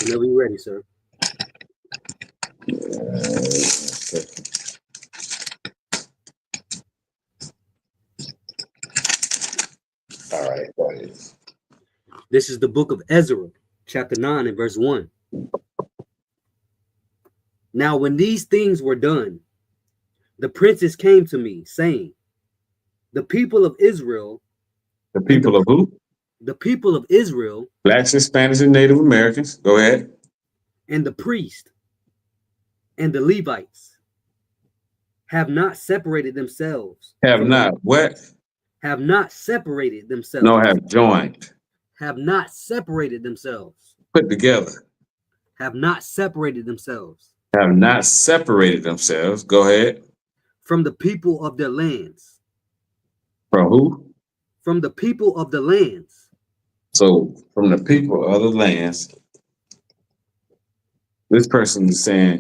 Whenever you're ready, sir. All right, go ahead. This is the book of Ezra, chapter 9 and verse 1. Now, when these things were done, the princes came to me, saying, The people of Israel The and people of who? the people of Israel Blacks, Hispanics, and Native Americans. Go ahead. and the priest and the Levites have not separated themselves Have from the not what? have not separated themselves, No, have joined. have not separated themselves, Put together. have not separated themselves Have not separated themselves. Go ahead. from the people of their lands, From who? from the people of the lands, So from the people of the lands, this person is saying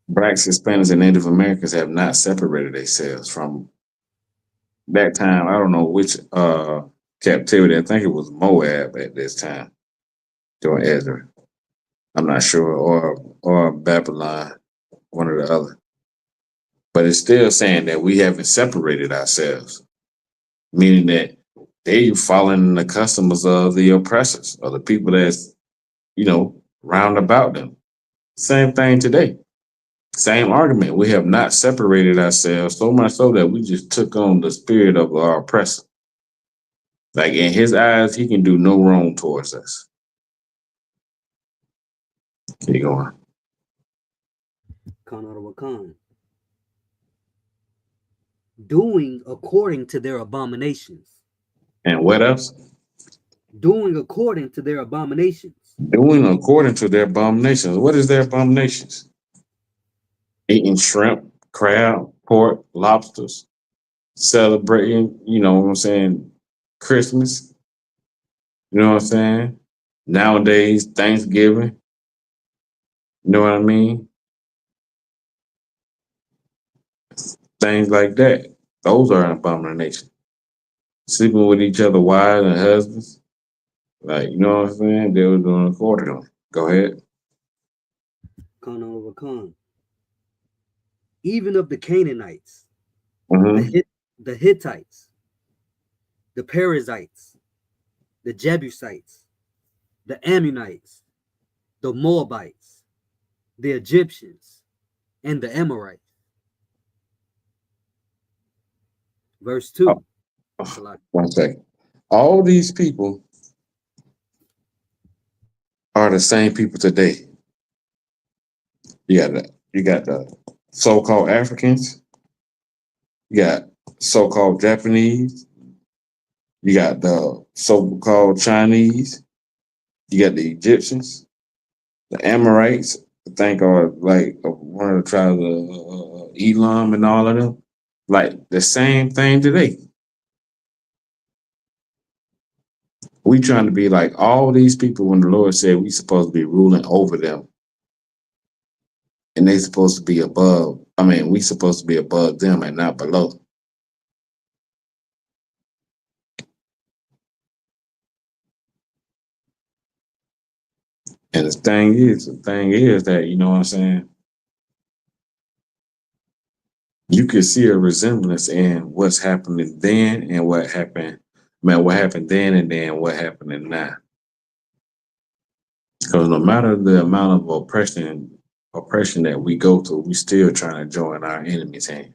blacks, Hispanics, and Native Americans have not separated themselves from that time. I don't know which captivity. I think it was Moab at this time during Ezra. I'm not sure, or Babylon, one or the other. But it's still saying that we haven't separated ourselves, meaning that they following the customs of the oppressors, or the people that's, round about them. Same thing today. Same argument. We have not separated ourselves, so much so that we just took on the spirit of our oppressor. Like in his eyes, he can do no wrong towards us. Keep going. Khan Wakan, doing according to their abominations, And what else? doing according to their abominations, Doing according to their abominations. What is their abominations? Eating shrimp, crab, pork, lobsters, celebrating, what I'm saying, Christmas, you know what I'm saying? Nowadays, Thanksgiving, you know what I mean? Things like that. Those are an abomination. Sleeping with each other, wives and husbands. Like, you know what I'm saying? They were doing accordingly. Go ahead. Khan Wakan, even of the Canaanites, Mm-hmm. the Hittites, the Perizzites, the Jebusites, the Ammonites, the Moabites, the Egyptians, and the Amorites. Verse 2. Oh, 1 second. All these people are the same people today. You got the so-called Africans, you got so-called Japanese, you got the so-called Chinese, you got the Egyptians, the Amorites, I think are like one of the tribes of Elam and all of them. Like the same thing today. We trying to be like all these people when the Lord said we supposed to be ruling over them. And they supposed to be above. I mean, we supposed to be above them and not below. And the thing is that, you know what I'm saying? You can see a resemblance in what's happening then and what happened, what happened then and then what happening now. Because no matter the amount of oppression that we go through, we still trying to join our enemy's hand.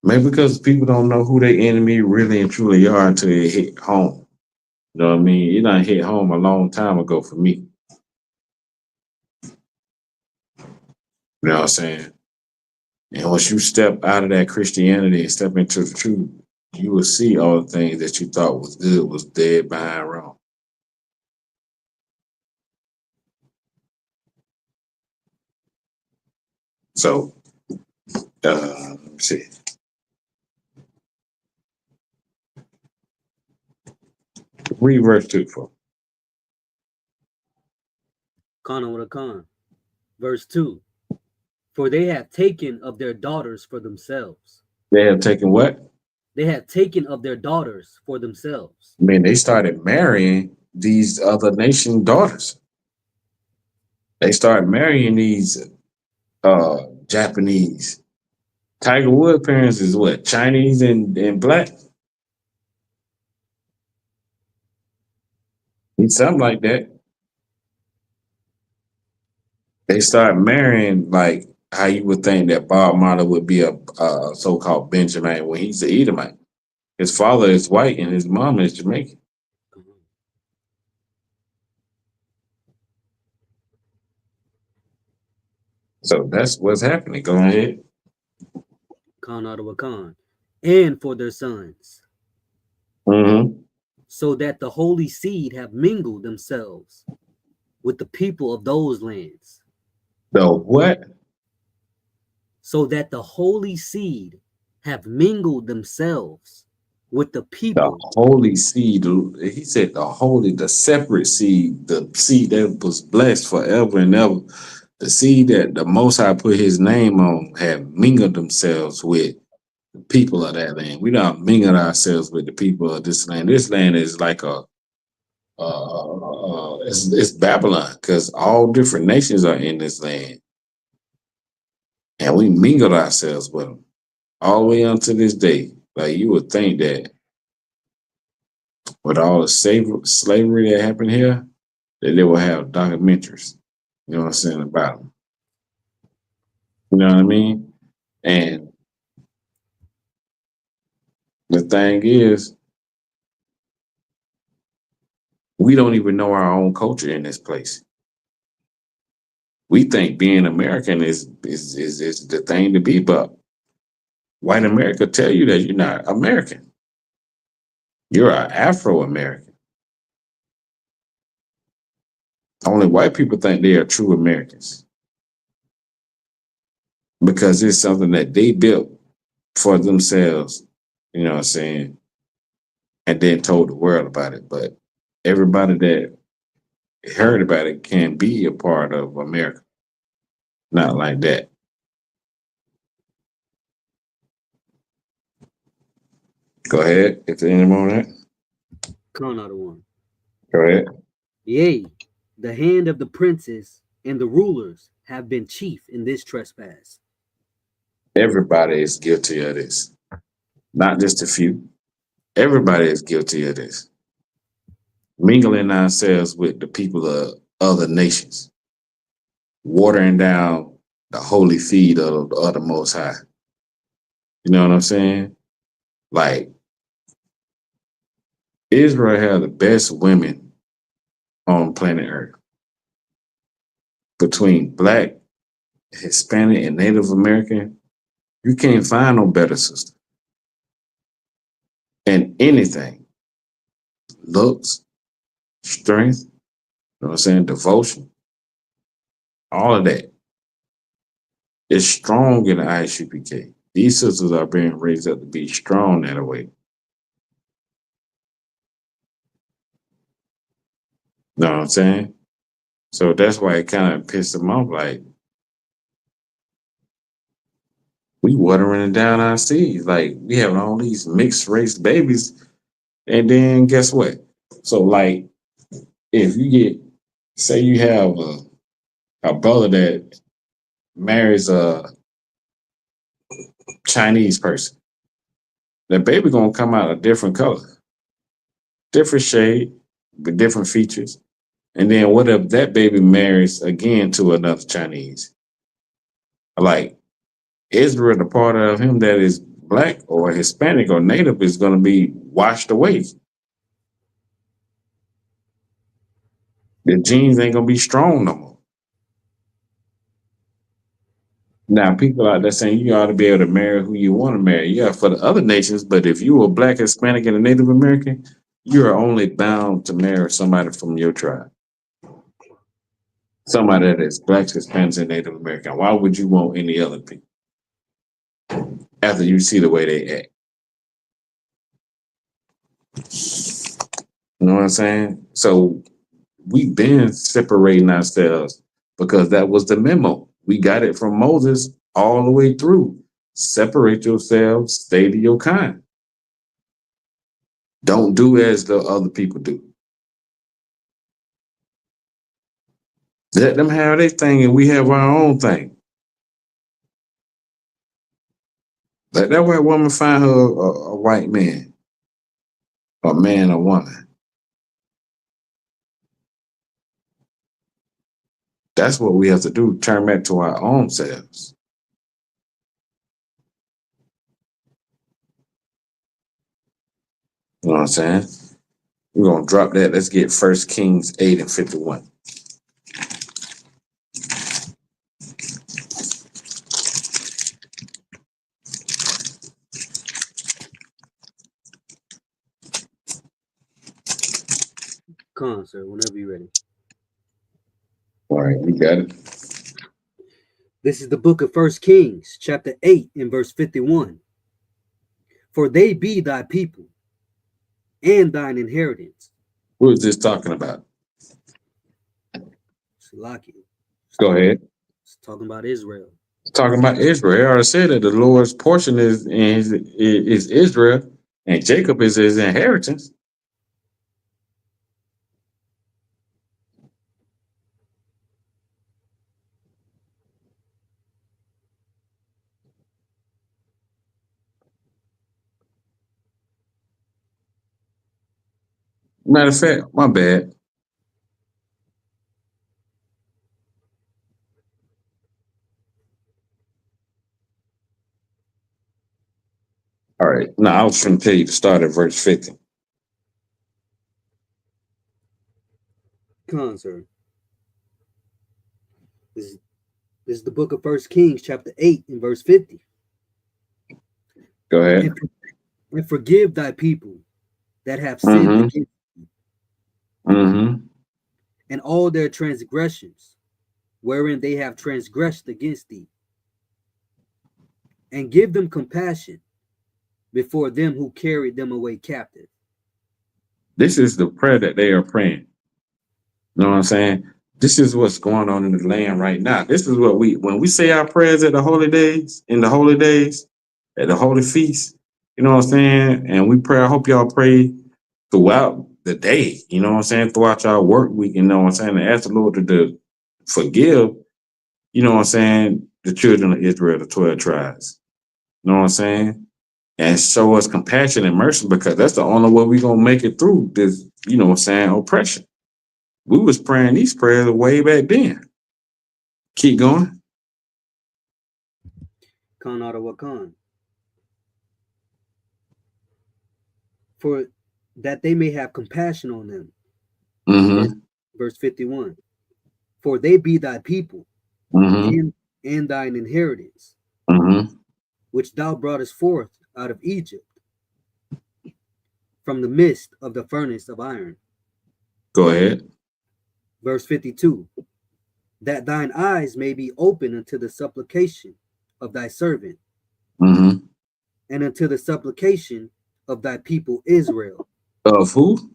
Maybe because people don't know who their enemy really and truly are until it hit home. You know what I mean? It done hit home a long time ago for me. You know what I'm saying? And once you step out of that Christianity and step into the truth, you will see all the things that you thought was good was dead behind wrong. So, let me see. Read verse 2 for. Khan with a Khan. Verse 2. For they have taken of their daughters for themselves. They have taken what? They have taken of their daughters for themselves. I mean, they started marrying these other nation daughters. They started marrying these Japanese. Tiger Woods' parents is what? Chinese and black? He's something like that. They start marrying like how you would think that Bob Marley would be a so-called Benjamin when he's the Edomite. His father is white and his mom is Jamaican. So that's what's happening. Go ahead. Khan out of Wakan, and for their sons, Mm-hmm. so that the holy seed have mingled themselves with the people of those lands, The what? so that the holy seed have mingled themselves with the The people. holy seed. He said the separate seed, the seed that was blessed forever and ever. The seed that the Most High put his name on have mingled themselves with the people of that land. We don't mingle ourselves with the people of this land. This land is like it's Babylon because all different nations are in this land, and we mingled ourselves with them all the way unto this day. Like you would think that with all the slavery that happened here, that they will have documentaries. You know what I'm saying about them. You know what I mean? And the thing is, we don't even know our own culture in this place. We think being American is the thing to be, but white America tell you that you're not American. You're an Afro American. Only white people think they are true Americans because it's something that they built for themselves, you know what I'm saying, and then told the world about it. But everybody that heard about it can be a part of America. Not like that. Go ahead. If there's any more on that, Khan out of one. go ahead. Yea, the hand of the princes and the rulers have been chief in this trespass. Everybody is guilty of this, not just a few. Everybody is guilty of this. Mingling ourselves with the people of other nations, watering down the holy feed of the Most High. You know what I'm saying? Like, Israel had the best women on planet Earth. Between Black, Hispanic, and Native American, you can't find no better sister. And anything, looks, strength, you know what I'm saying, devotion, all of that is strong in the ISUPK. These sisters are being raised up to be strong that way. Know what I'm saying? So that's why it kind of pissed them off. Like, we watering down our seeds. Like, we having all these mixed race babies. And then guess what? So, like, if you get, say you have a brother that marries a Chinese person, the baby gonna come out a different color, different shade, with different features. And then what if that baby marries again to another Chinese? Like, Israel, the part of him that is Black or Hispanic or Native is gonna be washed away. The genes ain't gonna be strong no more. Now, people out there saying you ought to be able to marry who you want to marry. Yeah, for the other nations, but if you were Black, Hispanic, and a Native American, you are only bound to marry somebody from your tribe. Somebody that is Blacks, Hispanics, and Native American. Why would you want any other people after you see the way they act? You know what I'm saying? So we've been separating ourselves because that was the memo. We got it from Moses all the way through. Separate yourselves, stay to your kind. Don't do as the other people do. Let them have their thing and we have our own thing. Let that white woman find her a white man, a man or woman. That's what we have to do. Turn back to our own selves. You know what I'm saying? We're gonna drop that. Let's get 1 Kings 8 and 51. Come on, sir, whenever you're ready. All right, you got it. This is the book of 1 Kings, chapter 8, and verse 51. For they be thy people and thine inheritance. Who is this talking about? Salaki. Go ahead. It's talking about Israel. Talking about Israel. I already said that the Lord's portion is Israel, and Jacob is his inheritance. Matter of fact, my bad. All right. Now I was going to tell you to start at verse 50. Come on, sir. This is the book of 1 Kings, chapter 8, and verse 50. Go ahead. And forgive thy people that have sinned against thee, and all their transgressions, wherein they have transgressed against thee, and give them compassion before them who carried them away captive. This is the prayer that they are praying. You know what I'm saying? This is what's going on in the land right now. This is what when we say our prayers at the holy days, at the holy feast, you know what I'm saying? And we pray, I hope y'all pray throughout the day, you know what I'm saying? Throughout y'all work week, you know what I'm saying? And ask the Lord to forgive, you know what I'm saying, the children of Israel, the 12 tribes. You know what I'm saying? And show us compassion and mercy, because that's the only way we're going to make it through this, you know what I'm saying, oppression. We was praying these prayers way back then. Keep going. Khan Wakan. For that they may have compassion on them. Verse 51. For they be thy people and thine inheritance, which thou broughtest forth out of Egypt from the midst of the furnace of iron. Go ahead. Verse 52. That thine eyes may be open unto the supplication of thy servant, and unto the supplication of thy people Israel. Of who?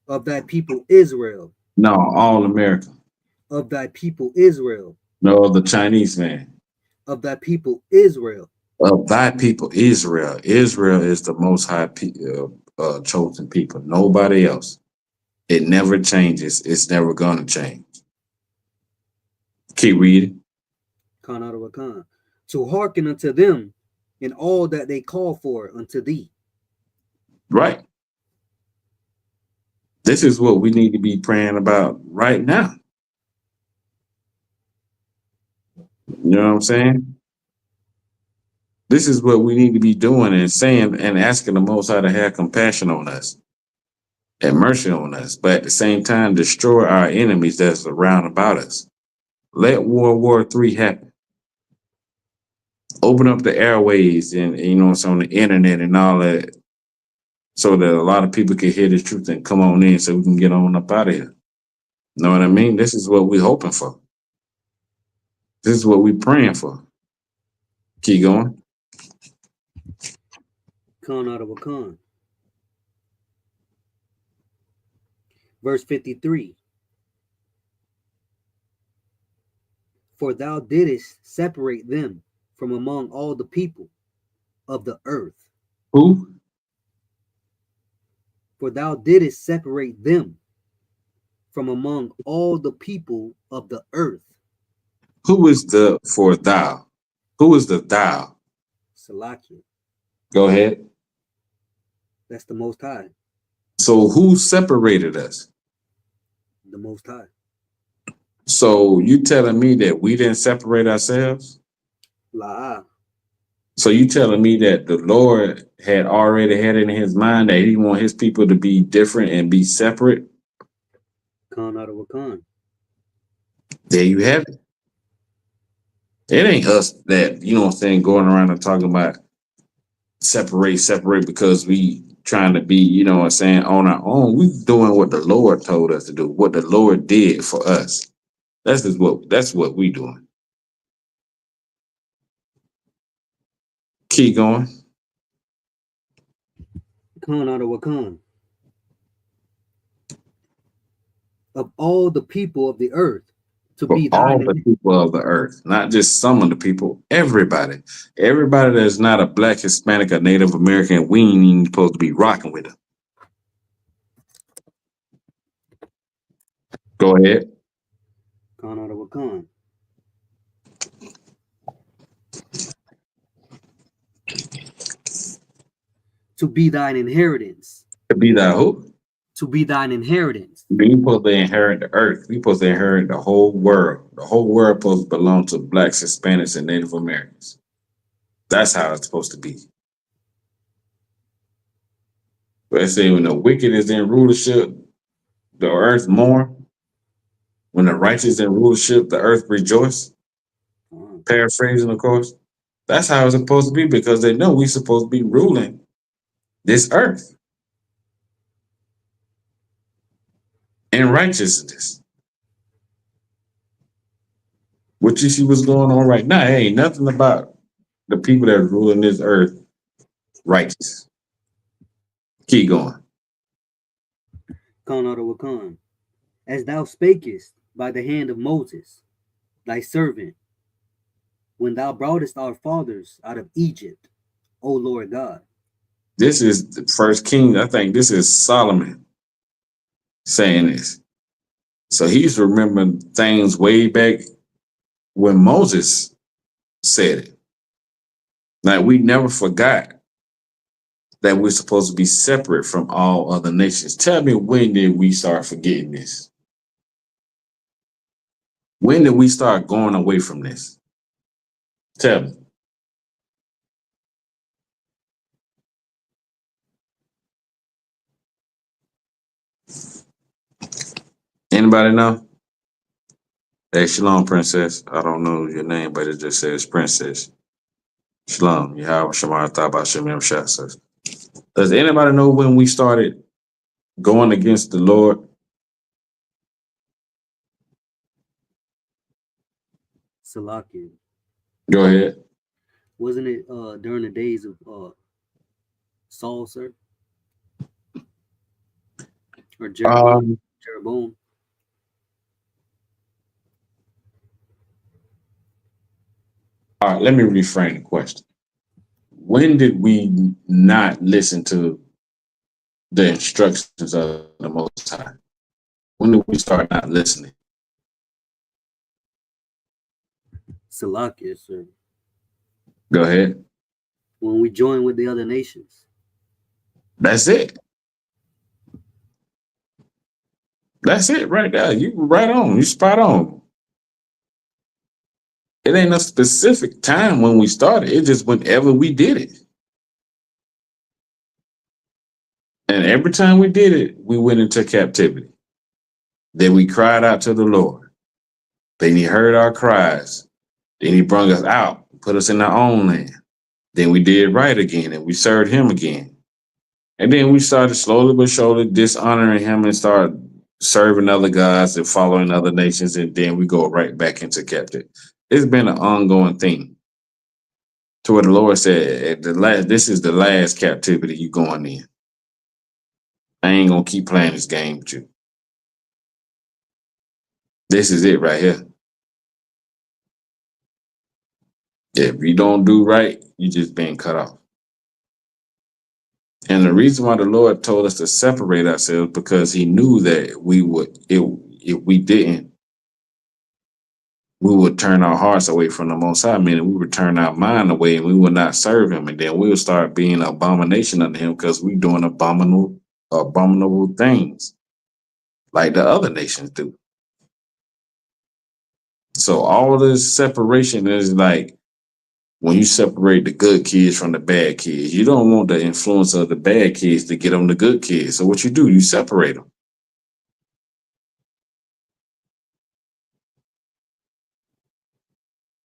Of thy people Israel. No, all American. Of thy people Israel. No, the Chinese man. Of thy people Israel. Of thy people Israel. Israel is the most high chosen people. Nobody else. It never changes. It's never going to change. Keep reading. Khan Khan. To hearken unto them in all that they call for unto thee. Right. This is what we need to be praying about right now. You know what I'm saying? This is what we need to be doing and saying and asking the Most High to have compassion on us and mercy on us, but at the same time, destroy our enemies that's around about us. Let World War III happen. Open up the airways and you know, it's on the internet and all that, so that a lot of people can hear the truth and come on in so we can get on up out of here. Know what I mean? This is what we're hoping for. This is what we're praying for. Keep going. Khan Khan. Verse 53. For thou didst separate them from among all the people of the earth. Who? For thou didst separate them from among all the people of the earth. Who is the for thou? Who is the thou? Salakia. Go ahead. That's the Most High. So who separated us? The Most High. So you telling me that we didn't separate ourselves? La. So you telling me that the Lord had already had it in his mind that he want his people to be different and be separate? Khan out of Wakan. There you have it. It ain't us that, you know what I'm saying, going around and talking about separate because we trying to be, you know what I'm saying, on our own. We doing what the Lord told us to do, what the Lord did for us. That's what we doing. Keep going. Khan out of Wakan. Of all the people of the earth, to For be all thine the people of the earth, not just some of the people, everybody. Everybody that's not a black, Hispanic, or Native American, we ain't even supposed to be rocking with them. Go ahead. Khan out of Wakan. To be thine inheritance. To be that who? To be thine inheritance. We supposed to inherit the earth. We supposed to inherit the whole world. The whole world supposed to belong to blacks, Hispanics, and Native Americans. That's how it's supposed to be. But I say when the wicked is in rulership, the earth mourn. When the righteous in rulership, the earth rejoice. Paraphrasing, of course. That's how it's supposed to be because they know we're supposed to be ruling this earth in righteousness. What you see what's going on right now, it ain't nothing about the people that are ruling this earth righteous. Keep going. Khan out of Wakan. As thou spakest by the hand of Moses, thy servant, when thou broughtest our fathers out of Egypt, O Lord God. This is the first king. I think this is Solomon saying this. So he's remembering things way back when Moses said it. Like we never forgot that we're supposed to be separate from all other nations. Tell me, when did we start forgetting this? When did we start going away from this? Tell me. Anybody know? Hey, Shalom, Princess. I don't know your name, but it just says Princess. Shalom. Yahweh Shamar Thaba Shemim Shasas. Does anybody know when we started going against the Lord? Salakia. Go ahead. Wasn't it during the days of Saul, sir? Or Jeroboam? Jeroboam? All right, let me reframe the question. When did we not listen to the instructions of the Most High? When did we start not listening? Salakia, sir. Go ahead. When we join with the other nations. That's it. That's it right there. You right on. You spot on. It ain't a specific time when we started. It just whenever we did it. And every time we did it, we went into captivity. Then we cried out to the Lord. Then he heard our cries. Then he brought us out, put us in our own land. Then we did right again and we served him again. And then we started slowly but surely dishonoring him and started serving other gods and following other nations. And then we go right back into captivity. It's been an ongoing thing. To what the Lord said, this is the last captivity you going in. I ain't gonna keep playing this game with you. This is it right here. If you don't do right, you just being cut off. And the reason why the Lord told us to separate ourselves because he knew that we would, if we didn't, we would turn our hearts away from the Most High, meaning we would turn our mind away and we would not serve him. And then we would start being an abomination unto him because we're doing abominable things like the other nations do. So all this separation is like when you separate the good kids from the bad kids, you don't want the influence of the bad kids to get on the good kids. So what you do, you separate them.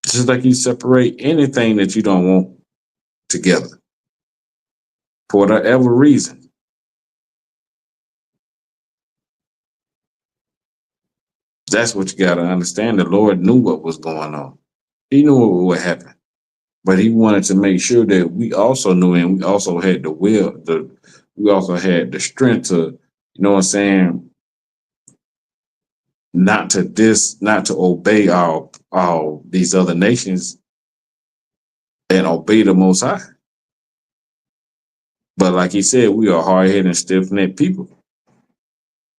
Just like you separate anything that you don't want together for whatever reason. That's what you got to understand. The Lord knew what was going on. He knew what would happen, but he wanted to make sure that we also knew, and we also had the will, we also had the strength to, you know what I'm saying, not to obey all these other nations and obey the Most High. But like he said, we are hard-headed and stiff-necked people.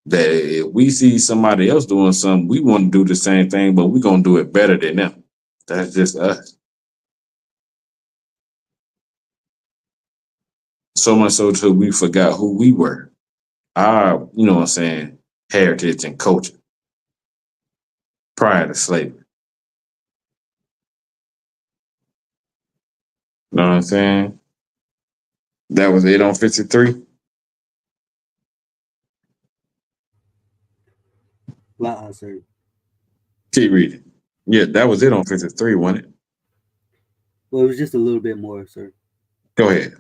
That if we see somebody else doing something, we want to do the same thing, but we're gonna do it better than them. That's just us. So much so till we forgot who we were. Our, you know what I'm saying, heritage and culture prior to slavery. You know what I'm saying? That was it on 53. Sir. Keep reading. Yeah, that was it on 53, wasn't it? Well, it was just a little bit more, sir. Go ahead.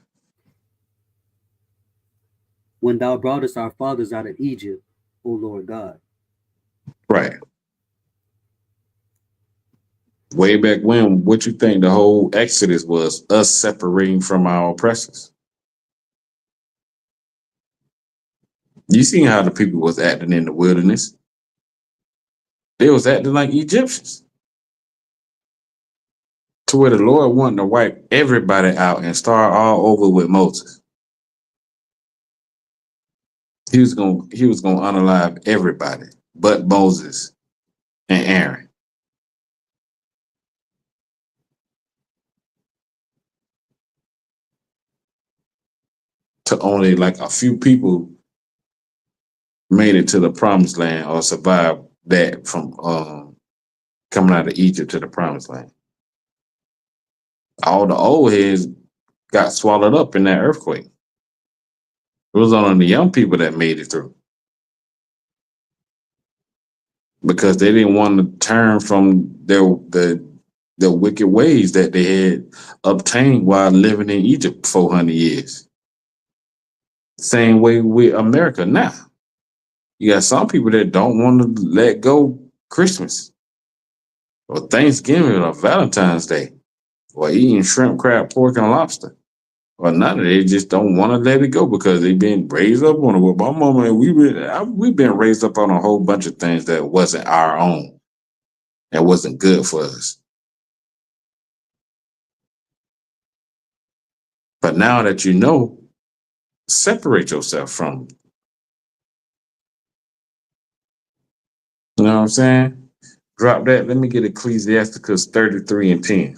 When thou broughtest our fathers out of Egypt, O Lord God. Right. Way back when, what you think the whole Exodus was? Us separating from our oppressors. You seen how the people was acting in the wilderness. They was acting like Egyptians. To where the Lord wanted to wipe everybody out and start all over with Moses. He was gonna unalive everybody but Moses and Aaron. To only like a few people made it to the promised land or survived that from coming out of Egypt to the promised land. All the old heads got swallowed up in that earthquake. It was only the young people that made it through. Because they didn't want to turn from the wicked ways that they had obtained while living in Egypt 400 years. Same way with America now. You got some people that don't want to let go Christmas or Thanksgiving or Valentine's Day or eating shrimp, crab, pork, and lobster. Or none of it. They just don't want to let it go because they've been raised up on it. Well, my mama, we've been raised up on a whole bunch of things that wasn't our own and wasn't good for us. But now that you know, separate yourself from it. You know what I'm saying? Drop that. Let me get Ecclesiasticus 33 and 10.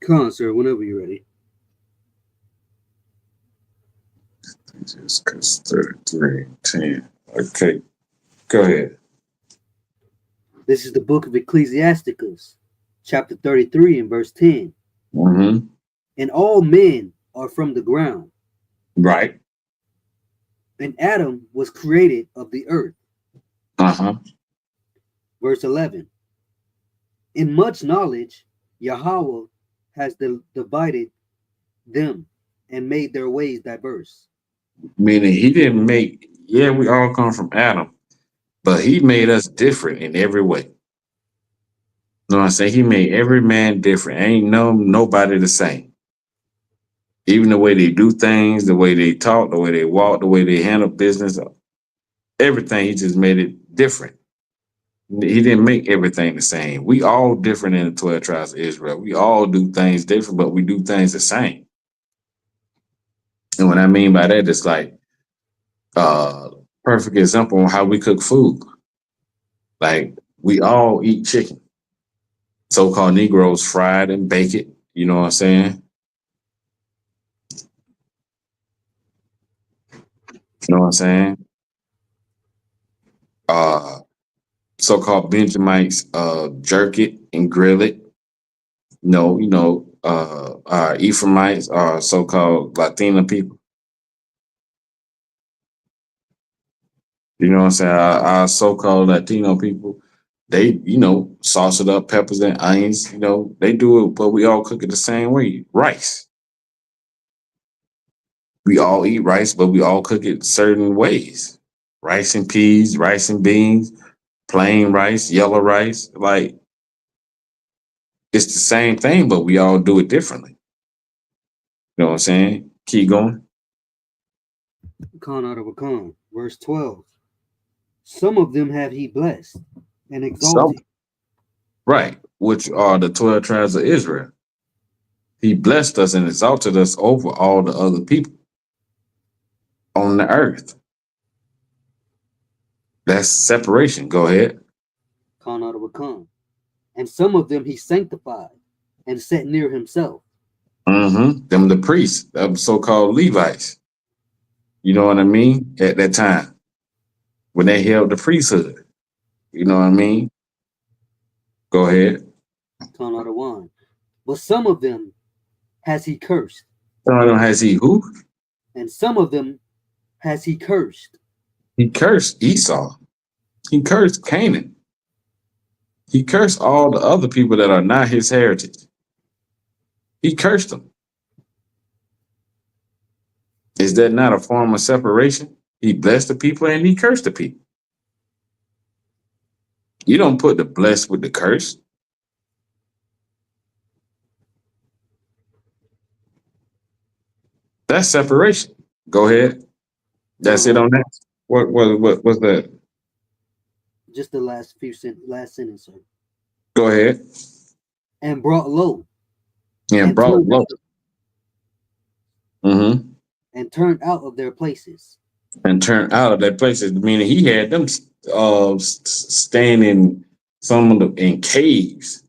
Come on, sir, whenever you're ready. Ecclesiasticus 33 and 10. Okay, go ahead. This is the book of Ecclesiasticus, chapter 33 and verse 10. Mm-hmm. And all men are from the ground. Right. And Adam was created of the earth. Uh-huh. Verse 11. In much knowledge, Yahweh has divided them and made their ways diverse. Meaning he didn't make, yeah, we all come from Adam, but he made us different in every way. You know what I'm saying? He made every man different. Ain't nobody the same. Even the way they do things, the way they talk, the way they walk, the way they handle business, everything, he just made it different. He didn't make everything the same. We all different in the 12 tribes of Israel. We all do things different, but we do things the same. And what I mean by that is like perfect example on how we cook food. Like we all eat chicken. So-called Negroes fried and bake it. You know what I'm saying? You know what I'm saying? Uh, so-called Benjamites jerk it and grill it. No, Ephraimites are so-called Latino people. You know what I'm saying? Our so-called Latino people, they, sauce it up, peppers and onions. They do it, but we all cook it the same way. Rice. We all eat rice, but we all cook it certain ways. Rice and peas, rice and beans, plain rice, yellow rice. Like, it's the same thing, but we all do it differently. You know what I'm saying? Keep going. Con out of a con. Verse 12. Some of them have he blessed and exalted. Right, which are the 12 tribes of Israel. He blessed us and exalted us over all the other people on the earth. That's separation. Go ahead. Con out of a con. And some of them he sanctified and set near himself. Them the priests, the so-called Levites. You know what I mean? At that time, when they held the priesthood. You know what I mean? Go ahead. Con out of one. But some of them has he cursed. Some of them has he who? And some of them has he cursed. He cursed Esau. He cursed Canaan. He cursed all the other people that are not his heritage. He cursed them. Is that not a form of separation? He blessed the people and he cursed the people. You don't put the blessed with the curse. That's separation. Go ahead. That's it on that. What's that? Just the last sentence, sir. Go ahead. And brought low. And brought low. And turned out of their places. And turned out of their places, meaning he had them staying in some of in caves.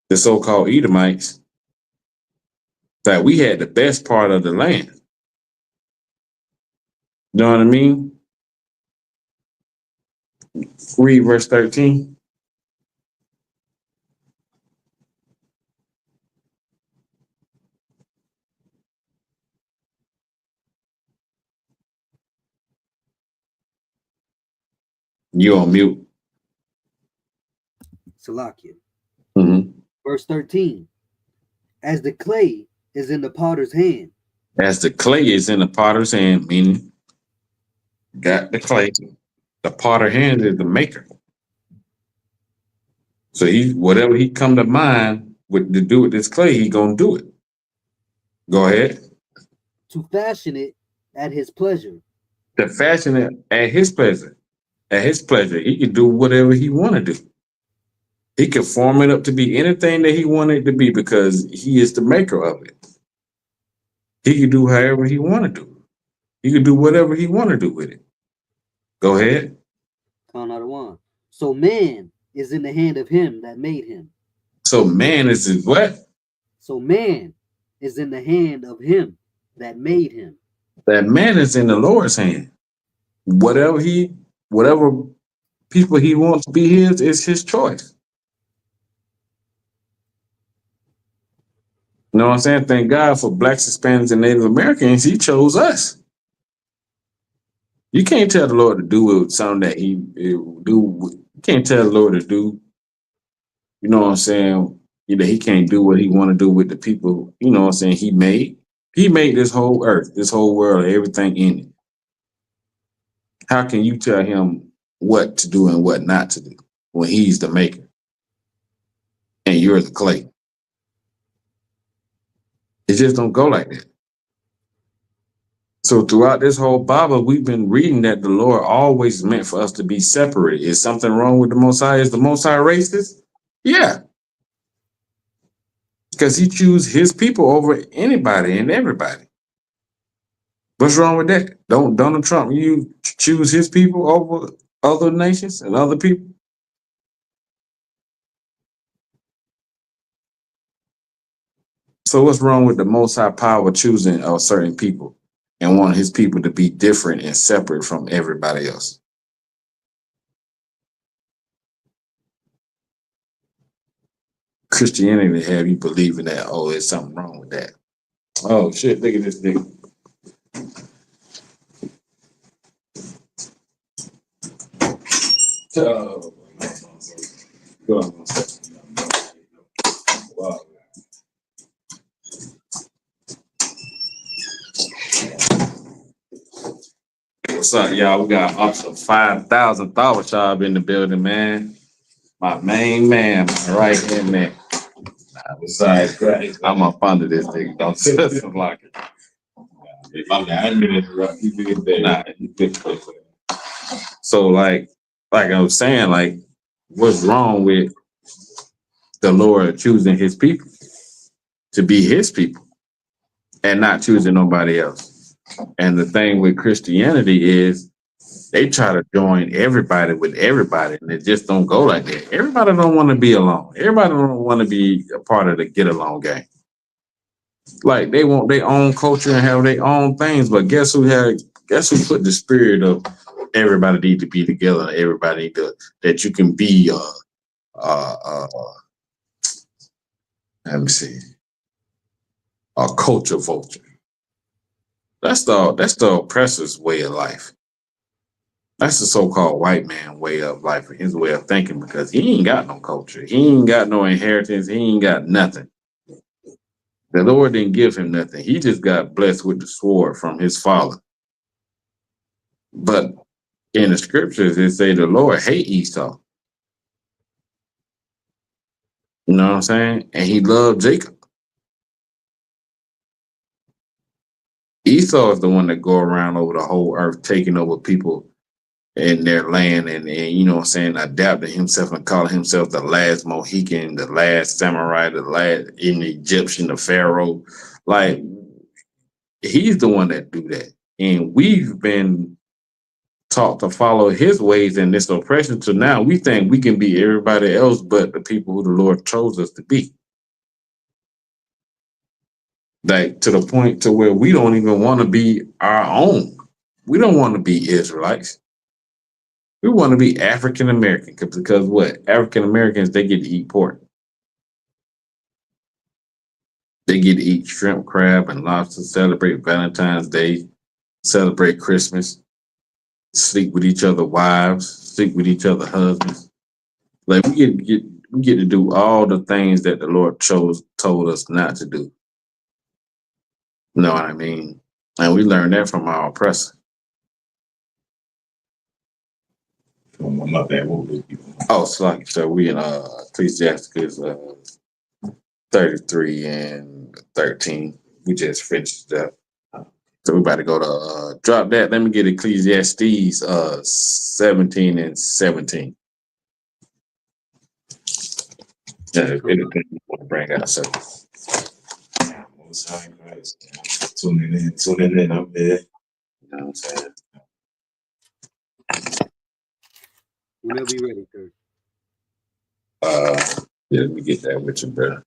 The so-called Edomites. That we had the best part of the land. You know what I mean? Read verse 13. You on mute. Salakia. Mm-hmm. Verse 13. As the clay is in the potter's hand. As the clay is in the potter's hand, meaning got the clay. The potter hand is the maker. So whatever he come to mind with to do with this clay, he gonna do it. Go ahead. To fashion it at his pleasure. To fashion it at his pleasure. At his pleasure. He can do whatever he want to do. He can form it up to be anything that he wanted it to be because he is the maker of it. He can do however he want to do. He can do whatever he want to do with it. Go ahead. Count out of one. So man is in the hand of him that made him. So man is in what? So man is in the hand of him that made him. That man is in the Lord's hand. Whatever people he wants to be his is his choice. You know what I'm saying? Thank God for Blacks, Hispanics, and Native Americans. He chose us. You can't tell the Lord to do something that he do. You can't tell the Lord to do. You know what I'm saying? He can't do what he want to do with the people. You know what I'm saying? He made this whole earth, this whole world, everything in it. How can you tell him what to do and what not to do when he's the maker and you're the clay? It just don't go like that. So throughout this whole Bible, we've been reading that the Lord always meant for us to be separate. Is something wrong with the Most High? Is the Most High racist? Yeah. Because he chooses his people over anybody and everybody. What's wrong with that? Don't Donald Trump, you choose his people over other nations and other people? So what's wrong with the Most High Power choosing certain people and wanting His people to be different and separate from everybody else? Christianity have you believing that, oh, there's something wrong with that. Oh shit, look at this nigga. Oh, go on. Wow. What's up, y'all? We got Officer 5,000 Thought Job in the building, man. My main man, my right hand man. Besides, I'm up under this thing. Don't stress him like it. If I'm not interrupt, you did that. Nah, you did that. So, like I was saying, like, what's wrong with the Lord choosing His people to be His people and not choosing nobody else? And the thing with Christianity is they try to join everybody with everybody, and it just don't go like that. Everybody don't want to be alone. Everybody don't want to be a part of the get along game. Like they want their own culture and have their own things, but guess who put the spirit of everybody need to be together, everybody that you can be let me see, a culture vulture. That's the oppressor's way of life. That's the so-called white man way of life, his way of thinking, because he ain't got no culture. He ain't got no inheritance. He ain't got nothing. The Lord didn't give him nothing. He just got blessed with the sword from his father. But in the scriptures, it say the Lord hate Esau. You know what I'm saying? And he loved Jacob. Esau is the one that go around over the whole earth, taking over people in their land and you know what I'm saying, adapting himself and calling himself the last Mohican, the last samurai, the last in the Egyptian, the Pharaoh. Like, he's the one that do that. And we've been taught to follow his ways and this oppression, so now we think we can be everybody else but the people who the Lord chose us to be. Like, to the point to where we don't even want to be our own. We don't want to be Israelites. We want to be African American because what? African Americans, they get to eat pork. They get to eat shrimp, crab, and lobster, celebrate Valentine's Day, celebrate Christmas, sleep with each other wives, sleep with each other husbands. Like, we get to do all the things that the Lord told us not to do. You know what I mean? And we learned that from our oppressor. My bad. Oh, so we in Ecclesiastes 33 and 13. We just finished that. So we about to go to drop that. Let me get Ecclesiastes 17 and 17. Yeah, anything you want to bring out, sir. Tuning in, I'm there. You know what I'm saying? Whenever you're ready, sir. Yeah, let me get that with you, bro.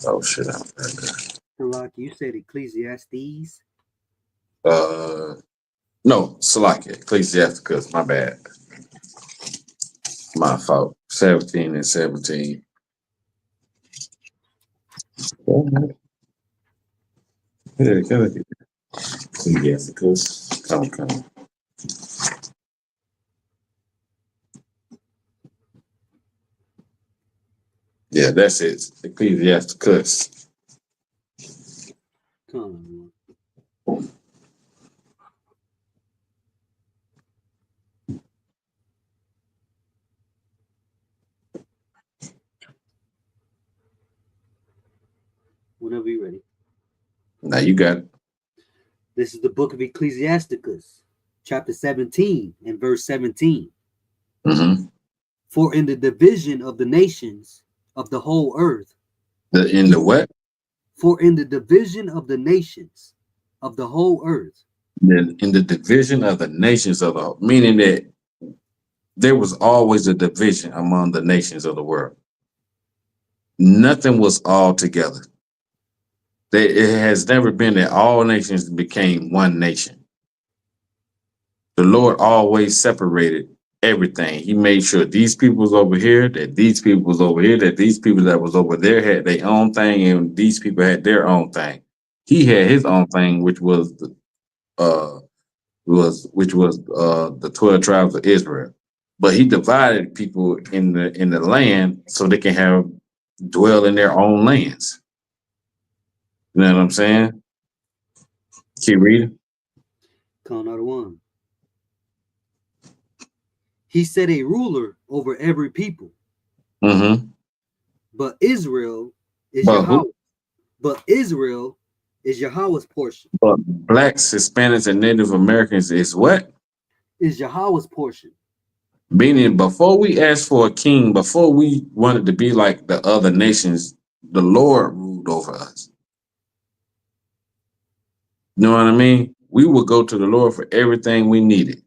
Oh shit, I'm right there. Chaanak, you said Ecclesiastes? No, Salakia, Ecclesiasticus, my bad. My fault. 17 and 17. Yeah, Ecclesiasticus. Come. Yeah, that's it. Ecclesiasticus. Come. Whenever you're ready. Now you got it. This is the book of Ecclesiasticus, chapter 17 and verse 17. Mm-hmm. For in the division of the nations of the whole earth. In the what? For in the division of the nations of the whole earth. In the division of the nations of the, meaning that there was always a division among the nations of the world. Nothing was all together. It has never been that all nations became one nation. The Lord always separated everything. He made sure these people was over here, that these people was over here, that these people that was over there had their own thing, and these people had their own thing. He had his own thing, which was the the 12 tribes of Israel. But he divided people in the land so they can have dwell in their own lands. You know what I'm saying? Keep reading. Count out 1. He set a ruler over every people. Mm-hmm. But Israel is But Yahweh. who? But Israel is Yahweh's portion. But blacks, Hispanics, and Native Americans is what? Is Yahweh's portion. Meaning, before we asked for a king, before we wanted to be like the other nations, the Lord ruled over us. You know what I mean? We would go to the Lord for everything we needed.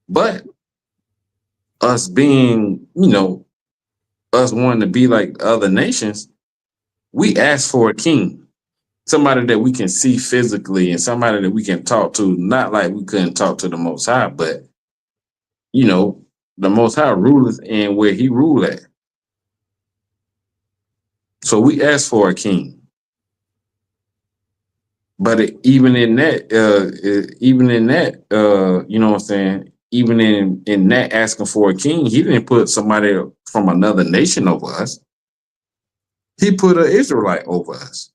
But us being, us wanting to be like other nations, we asked for a king, somebody that we can see physically and somebody that we can talk to, not like we couldn't talk to the Most High, but, the Most High ruleth in where he ruled at. So we asked for a king. But even in that, you know what I'm saying? Even in that asking for a king, he didn't put somebody from another nation over us. He put an Israelite over us.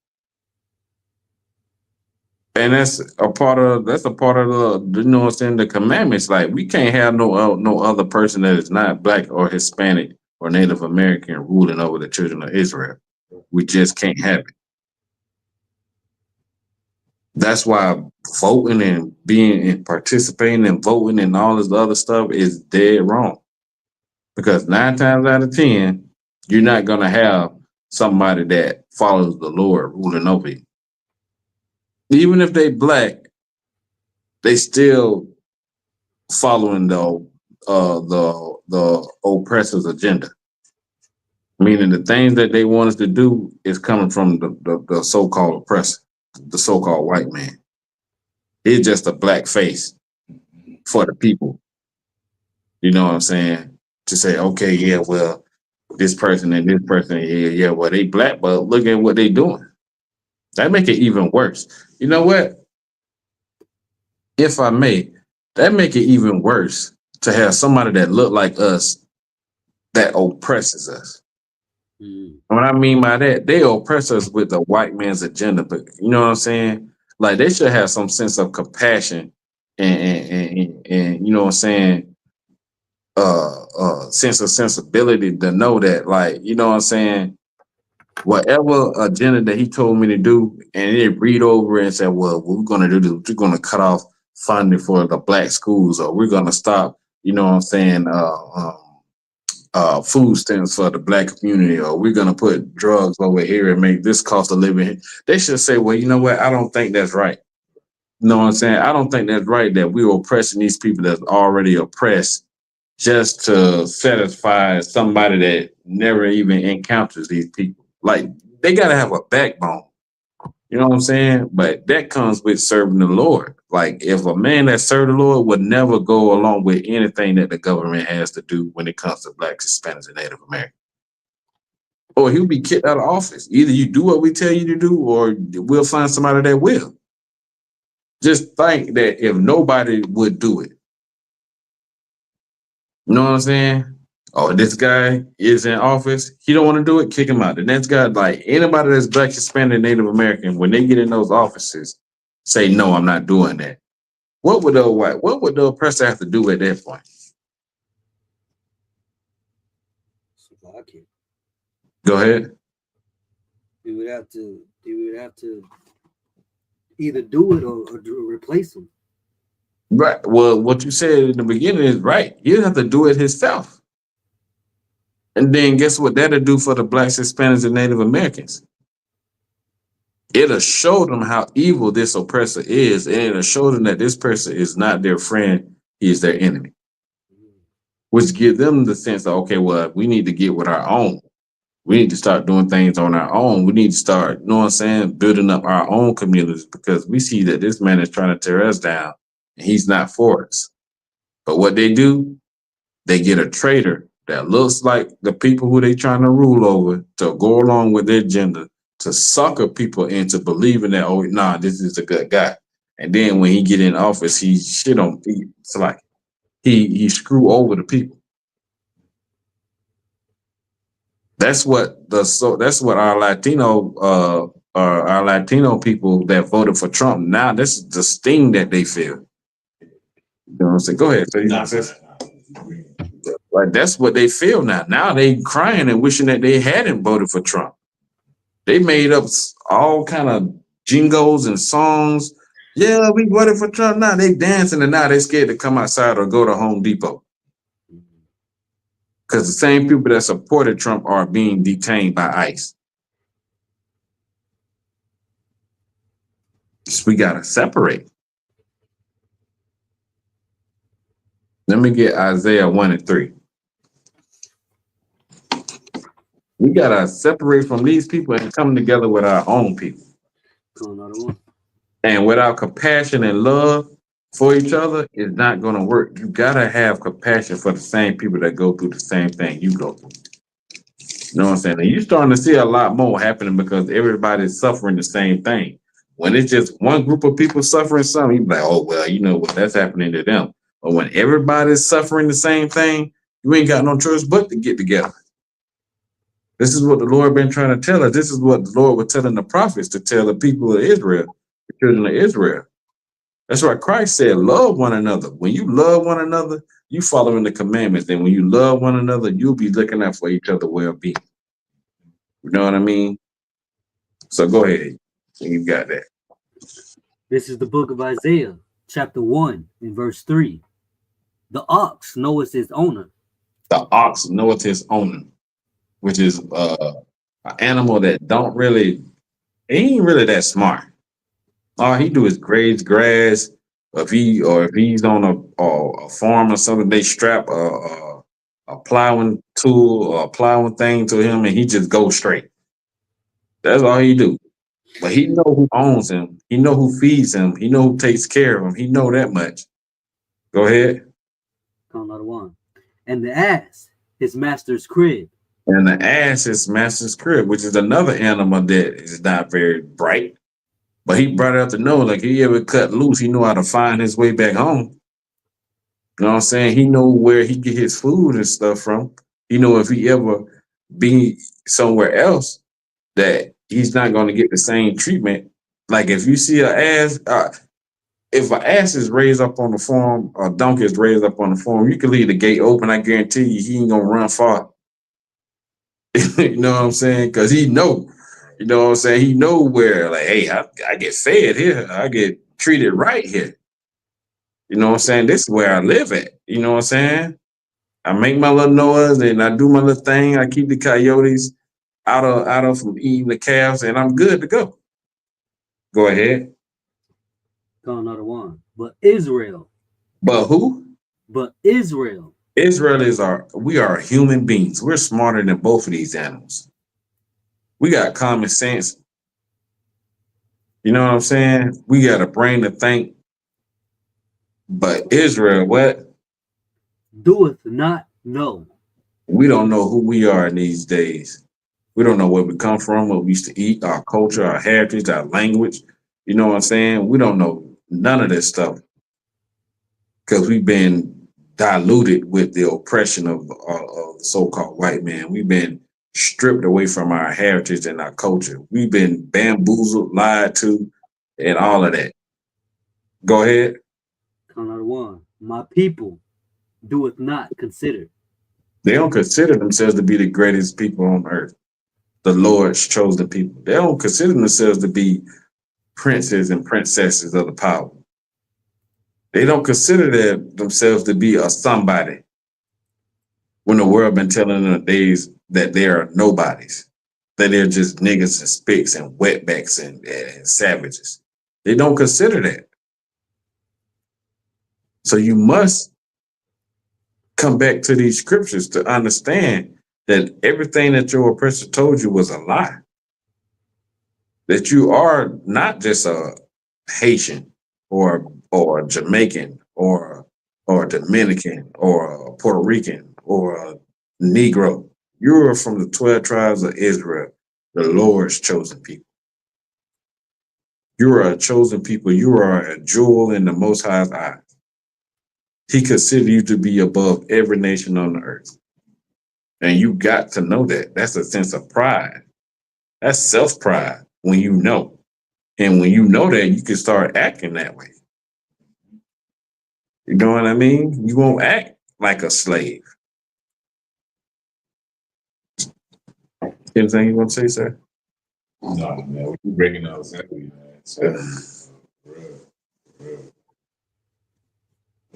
And that's a part of the, the commandments. Like, we can't have no other person that is not black or Hispanic or Native American ruling over the children of Israel. We just can't have it. That's why voting and being and participating and voting and all this other stuff is dead wrong. Because 9 times out of 10, you're not gonna have somebody that follows the Lord ruling over you. Even if they black, they still following the oppressor's agenda. Meaning the things that they want us to do is coming from the so-called oppressor, the so-called white man. It's just a black face for the people. You know what I'm saying? To say, okay, yeah, well, this person and this person, yeah, well, they black, but look at what they doing. That make it even worse. You know what? If I may, that make it even worse to have somebody that look like us that oppresses us. What I mean by that, they oppress us with the white man's agenda, but you know what I'm saying? Like, they should have some sense of compassion and you know what I'm saying, sense of sensibility to know that, like, you know what I'm saying, whatever agenda that he told me to do, and they read over and say, well, what we're gonna do is we're gonna cut off funding for the black schools, or we're gonna stop, you know what I'm saying, food stamps for the black community, or we're gonna put drugs over here and make this cost of living. They should say, well, you know what? I don't think that's right. You know what I'm saying? I don't think that's right that we're oppressing these people that's already oppressed just to satisfy somebody that never even encounters these people. Like, they gotta have a backbone. You know what I'm saying? But that comes with serving the Lord. Like, if a man that served the Lord would never go along with anything that the government has to do when it comes to blacks, Hispanics, and Native Americans. Or he'll be kicked out of office. Either you do what we tell you to do, or we'll find somebody that will. Just think that if nobody would do it, you know what I'm saying? Oh, this guy is in office. He don't want to do it. Kick him out. The next guy, like anybody that's black, Hispanic, Native American, when they get in those offices, say, no, I'm not doing that. What would the oppressor have to do at that point? Go ahead. You would have to either do it or replace him. Right. Well, what you said in the beginning is right. He'll have to do it himself. And then guess what that'll do for the blacks, Hispanics, and Native Americans? It'll show them how evil this oppressor is, and it'll show them that this person is not their friend, he is their enemy. which give them the sense of, okay, well, we need to get with our own. We need to start doing things on our own. We need to start, you know what I'm saying, building up our own communities, because we see that this man is trying to tear us down and he's not for us. But what they do, they get a traitor that looks like the people who they trying to rule over to go along with their agenda, to sucker people into believing that, oh, nah, this is a good guy. And then when he get in office, he shit on people. It's like he screw over the people. That's what our Latino people that voted for Trump, now this is the sting that they feel. You know what I'm saying? Go ahead. So you know, like that's what they feel now. Now they crying and wishing that they hadn't voted for Trump. They made up all kind of jingles and songs. Yeah, we voted for Trump. Now they dancing, and now they scared to come outside or go to Home Depot. Because the same people that supported Trump are being detained by ICE. So we gotta separate. Let me get Isaiah 1:3. We gotta separate from these people and come together with our own people. And without compassion and love for each other, it's not gonna work. You gotta have compassion for the same people that go through the same thing you go through. You know what I'm saying? And you're starting to see a lot more happening because everybody's suffering the same thing. When it's just one group of people suffering something, you're like, oh, well, you know what, that's happening to them. But when everybody's suffering the same thing, you ain't got no choice but to get together. This is what the Lord been trying to tell us. This is what the Lord was telling the prophets to tell the people of Israel, the children of Israel. That's why Christ said, love one another. When you love one another, you following the commandments. And when you love one another, you'll be looking out for each other well-being. You know what I mean? So go ahead. You got that. This is the book of Isaiah, chapter 1, and verse 3. The ox knoweth his owner. The ox knoweth his owner, which is an animal that don't really, he ain't really that smart. All he do is graze grass. If he's on a farm or something, they strap a plowing tool or a plowing thing to him, and he just goes straight. That's all he do. But he know who owns him. He know who feeds him. He know who takes care of him. He know that much. Go ahead. Another one. And the ass, his master's crib. And the ass is master's crib, which is another animal that is not very bright. But he brought it up to know, like, he ever cut loose, he know how to find his way back home. You know what I'm saying? He know where he get his food and stuff from. He know if he ever be somewhere else that he's not going to get the same treatment. Like if you see an ass, if an ass is raised up on the farm, or a donkey is raised up on the farm, you can leave the gate open. I guarantee you, he ain't gonna run far. You know what I'm saying? Because he know. You know what I'm saying? He know where, like, hey, I get fed here. I get treated right here. You know what I'm saying? This is where I live at. You know what I'm saying? I make my little noise and I do my little thing. I keep the coyotes out of from eating the calves, and I'm good to go. Go ahead. Call another one. But Israel. But who? But Israel. Israel is we are human beings. We're smarter than both of these animals. We got common sense. You know what I'm saying? We got a brain to think. But Israel, what? Doeth not know. We don't know who we are in these days. We don't know where we come from, what we used to eat, our culture, our heritage, our language. You know what I'm saying? We don't know none of this stuff because we've been diluted with the oppression of the so-called white man. We've been stripped away from our heritage and our culture. We've been bamboozled, lied to, and all of that. Go ahead. Another one. My people doeth not consider. They don't consider themselves to be the greatest people on earth. The Lord's chosen people. They don't consider themselves to be princes and princesses of the power. They don't consider themselves to be a somebody when the world been telling them days that they are nobodies, that they're just niggas and spicks and wetbacks and savages. They don't consider that. So you must come back to these scriptures to understand that everything that your oppressor told you was a lie. That you are not just a Haitian or a Jamaican or a Dominican or a Puerto Rican or a Negro. You are from the 12 tribes of Israel, the Lord's chosen people. You are a chosen people. You are a jewel in the Most High's eye. He considers you to be above every nation on the earth. And you got to know that. That's a sense of pride. That's self-pride when you know. And when you know that, you can start acting that way. You know what I mean? You won't act like a slave. Anything you want to say, sir? No, man, we breaking out exactly, man. So, real.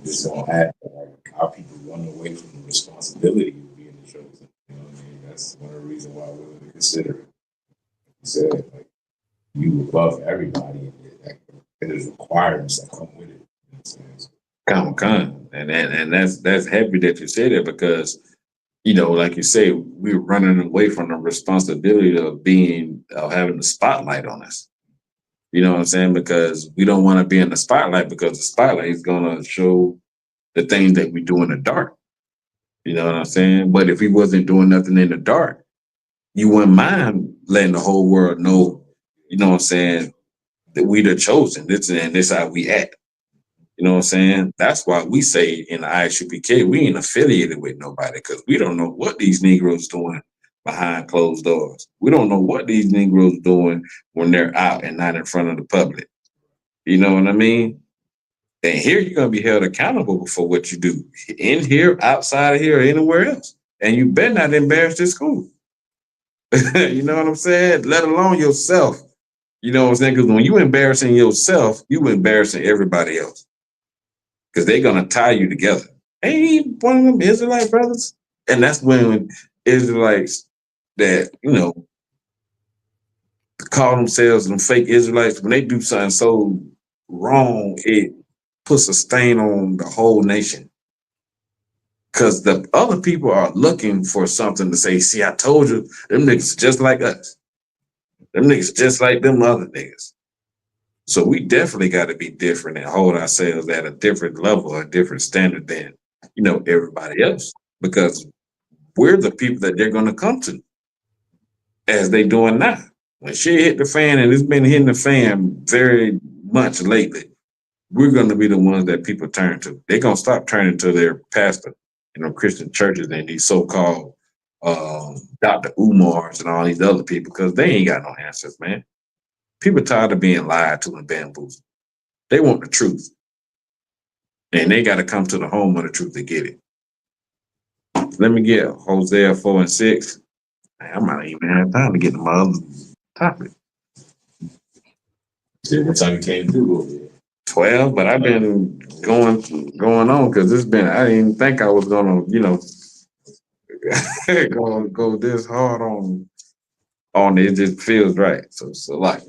Just don't act like our people run away from the responsibility of being the chosen. You know what I mean? That's one of the reasons why we're going to consider it. Like you said, like you above everybody, and there's requirements that come with it. You know what I'm saying? Come. And that's heavy that you say that because, you know, like you say, we're running away from the responsibility of having the spotlight on us. You know what I'm saying? Because we don't want to be in the spotlight because the spotlight is going to show the things that we do in the dark. You know what I'm saying? But if we wasn't doing nothing in the dark, you wouldn't mind letting the whole world know, you know what I'm saying, that we the chosen. This how we act. You know what I'm saying? That's why we say in the Isupk, we ain't affiliated with nobody because we don't know what these Negroes doing behind closed doors. We don't know what these Negroes doing when they're out and not in front of the public. You know what I mean? And here you're going to be held accountable for what you do in here, outside of here, or anywhere else. And you better not embarrass this school. You know what I'm saying? Let alone yourself. You know what I'm saying? Because when you embarrassing yourself, you embarrassing everybody else. Because they're going to tie you together. Ain't one of them Israelite brothers? And that's when Israelites that, you know, call themselves them fake Israelites, when they do something so wrong, it puts a stain on the whole nation. Because the other people are looking for something to say, see, I told you, them niggas just like us. Them niggas just like them other niggas. So we definitely got to be different and hold ourselves at a different level, a different standard than, you know, everybody else. Because we're the people that they're going to come to as they doing now. When shit hit the fan, and it's been hitting the fan very much lately, we're going to be the ones that people turn to. They're going to stop turning to their pastor in them Christian churches and these so-called Dr. Umars and all these other people because they ain't got no answers, man. People tired of being lied to and bamboozled. They want the truth. And they got to come to the home of the truth to get it. Let me get Hosea 4 and 6. I might not even have time to get to my other topic. See what time you came through over here. 12, but I've been going on because I didn't even think I was gonna, you know, go this hard on it. It just feels right. So like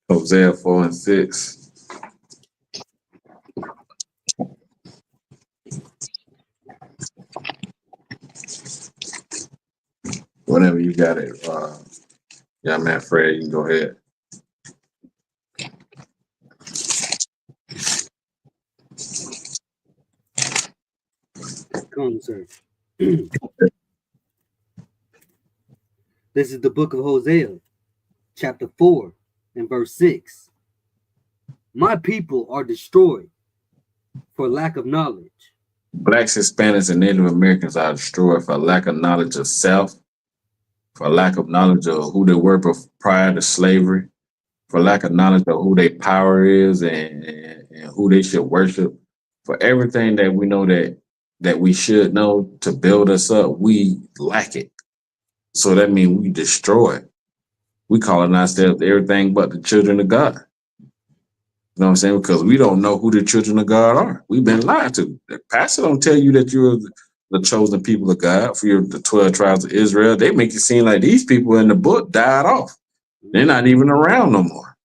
Hosea 4 and 6. Whenever you got it, yeah, man, Fred, you can go ahead. Come on, sir. This is the book of Hosea, chapter 4 and verse 6. My people are destroyed for lack of knowledge. Blacks, Hispanics, and Native Americans are destroyed for lack of knowledge of self, for lack of knowledge of who they were prior to slavery, for lack of knowledge of who their power is and who they should worship. For everything that we know that we should know to build us up, we lack it. So that means we destroy it. We calling ourselves everything but the children of God. You know what I'm saying? Because we don't know who the children of God are. We've been lied to. The pastor don't tell you that you're the chosen people of God, for the 12 tribes of Israel. They make it seem like these people in the book died off. They're not even around no more.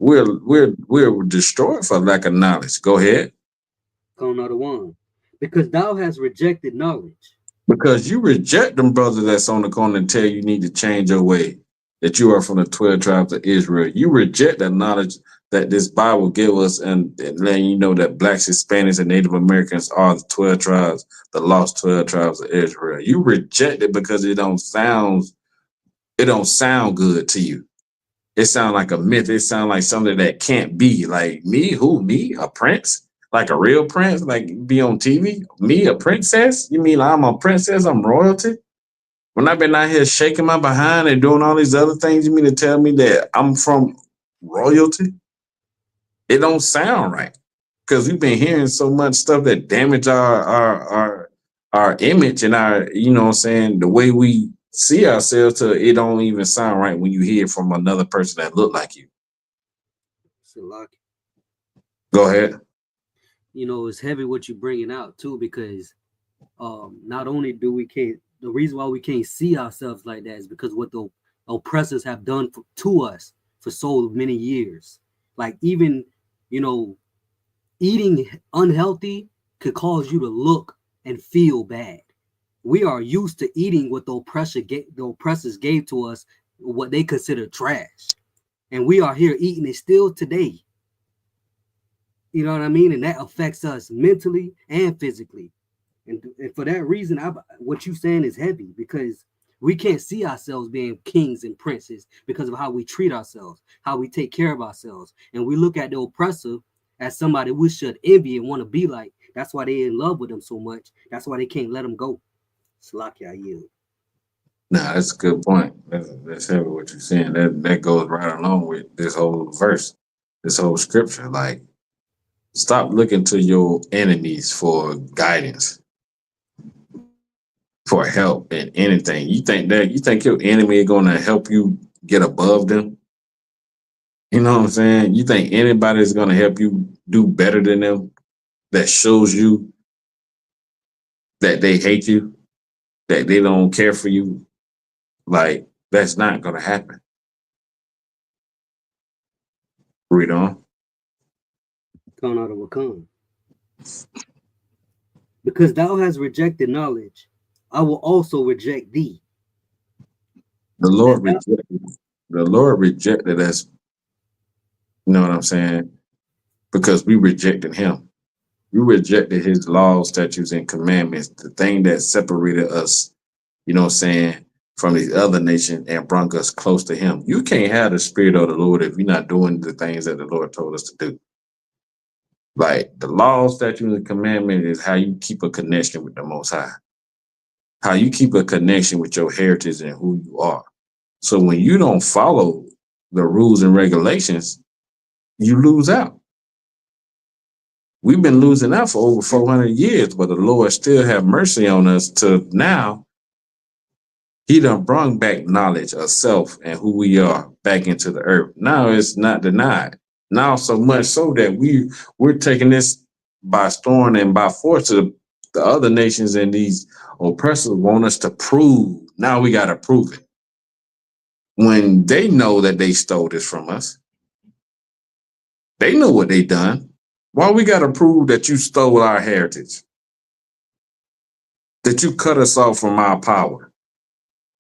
we're destroyed for lack of knowledge. Go ahead. Come another one. Because thou hast rejected knowledge. Because you reject them brothers that's on the corner and tell you need to change your way, that you are from the 12 tribes of Israel. You reject that knowledge that this Bible give us and letting you know that blacks, Hispanics, and Native Americans are the 12 tribes, the lost 12 tribes of Israel. You reject it because it don't sound good to you. It sounds like a myth. It sounds like something that can't be. Like me, who? Me? A prince? Like a real prince? Like be on TV? Me, a princess? You mean I'm a princess? I'm royalty? When I've been out here shaking my behind and doing all these other things, you mean to tell me that I'm from royalty? It don't sound right. Because we've been hearing so much stuff that damage our image and our, you know what I'm saying, the way we see ourselves to it don't even sound right when you hear from another person that look like you. Salaki. Go ahead. You know, it's heavy what you're bringing out too, because not only do we can't, the reason why we can't see ourselves like that is because what the oppressors have done to us for so many years. Like even, you know, eating unhealthy could cause you to look and feel bad. We are used to eating what the oppressors gave to us, what they consider trash. And we are here eating it still today. You know what I mean? And that affects us mentally and physically. And for that reason, what you're saying is heavy, because we can't see ourselves being kings and princes because of how we treat ourselves, how we take care of ourselves. And we look at the oppressor as somebody we should envy and want to be like. That's why they're in love with them so much. That's why they can't let them go. Salaki, I yield. Nah, that's a good point. That's heavy what you're saying. That goes right along with this whole verse, this whole scripture. Like, stop looking to your enemies for guidance, for help in anything. You think your enemy is gonna help you get above them? You know what I'm saying? You think anybody is gonna help you do better than them that shows you that they hate you, that they don't care for you? Like, that's not gonna happen. Read on. Come out of Wakam. Because thou hast rejected knowledge, I will also reject thee. The Lord rejected us. You know what I'm saying? Because we rejected him. We rejected his laws, statutes, and commandments, the thing that separated us, you know what I'm saying, from these other nations and brought us close to him. You can't have the spirit of the Lord if you're not doing the things that the Lord told us to do. Like the law, statute, and commandment is how you keep a connection with the Most High, how you keep a connection with your heritage and who you are. So when you don't follow the rules and regulations, you lose out. We've been losing out for over 400 years, but the Lord still have mercy on us to now. He done brought back knowledge of self and who we are back into the earth. Now it's not denied. Now so much so that we're taking this by storm and by force to the other nations, and these oppressors want us to prove. Now we got to prove it. When they know that they stole this from us, they know what they done. Why we got to prove that you stole our heritage? That you cut us off from our power?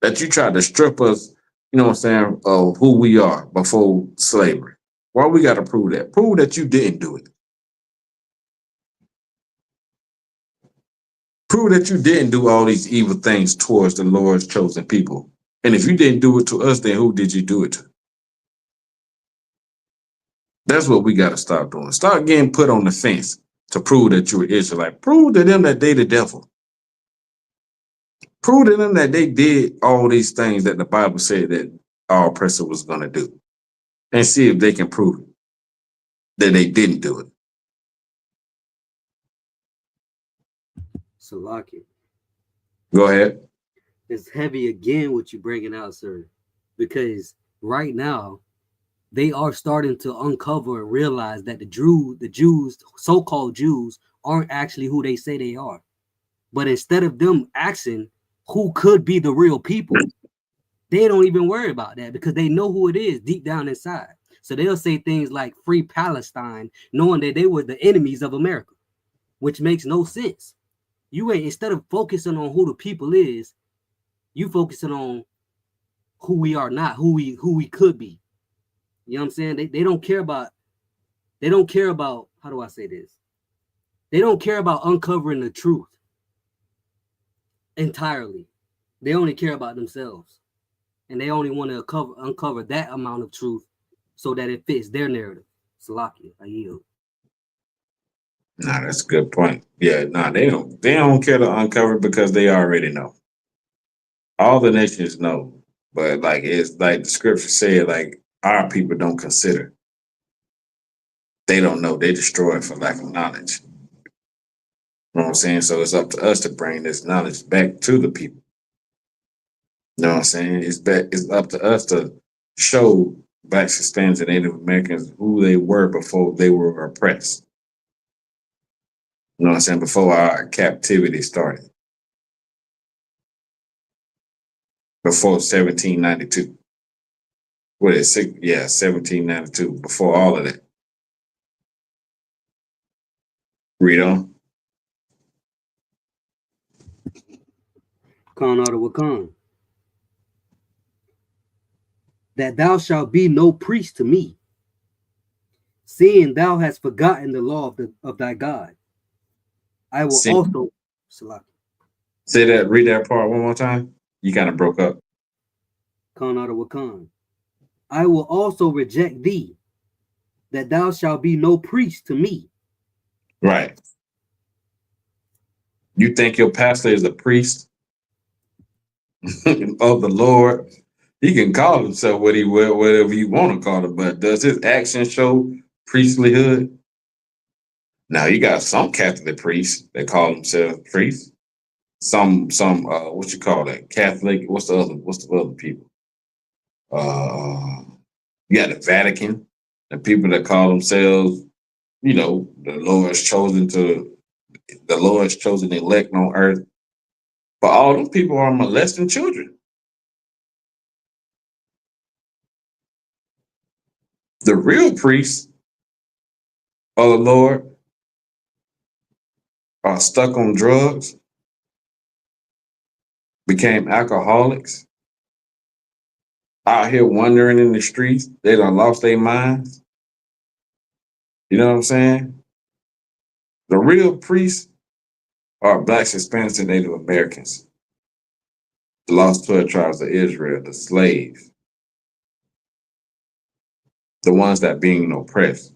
That you tried to strip us, you know what I'm saying, of who we are before slavery? Why we got to prove that? Prove that you didn't do it. Prove that you didn't do all these evil things towards the Lord's chosen people. And if you didn't do it to us, then who did you do it to? That's what we got to stop doing. Start getting put on the fence to prove that you're an Israelite. Prove to them that they the devil. Prove to them that they did all these things that the Bible said that our oppressor was going to do. And see if they can prove it, that they didn't do it. Salaki. Go ahead. It's heavy again what you're bringing out, sir. Because right now, they are starting to uncover and realize that the Jews, so-called Jews, aren't actually who they say they are. But instead of them asking who could be the real people, they don't even worry about that because they know who it is deep down inside. So they'll say things like free Palestine, knowing that they were the enemies of America, which makes no sense. You ain't, instead of focusing on who the people is, you focusing on who we are not, who we could be. You know what I'm saying? They don't care about, how do I say this? They don't care about uncovering the truth entirely. They only care about themselves. And they only want to uncover that amount of truth so that it fits their narrative. Salakia, I yield. Nah, that's a good point. Yeah, nah, they don't care to uncover because they already know. All the nations know. But like it's like the scripture said, like our people don't consider. They don't know. They destroy it for lack of knowledge. You know what I'm saying? So it's up to us to bring this knowledge back to the people. You know what I'm saying? It's up to us to show Blacks, Hispanics, and Native Americans who they were before they were oppressed. You know what I'm saying? Before our captivity started. Before 1792. What is it? Yeah, 1792. Before all of that. Read on. Khan Arda Wakan. That thou shalt be no priest to me, seeing thou hast forgotten the law of thy God. I will also, Salaki. Say that, read that part one more time. You kind of broke up. Khan Arda Wakan. I will also reject thee, that thou shalt be no priest to me. Right. You think your pastor is a priest of the Lord? He can call himself what he will, whatever you want to call it, but does his action show priestlyhood? Now you got some Catholic priests that call themselves priests. Some what you call that? Catholic. What's the other people? You got the Vatican, the people that call themselves, you know, the Lord's chosen elect on earth. But all them people are molesting children. The real priests of the Lord are stuck on drugs, became alcoholics, out here wandering in the streets. They done lost their minds. You know what I'm saying? The real priests are Blacks, Hispanics, and Native Americans. The lost 12 tribes of Israel, the slaves, the ones that being oppressed.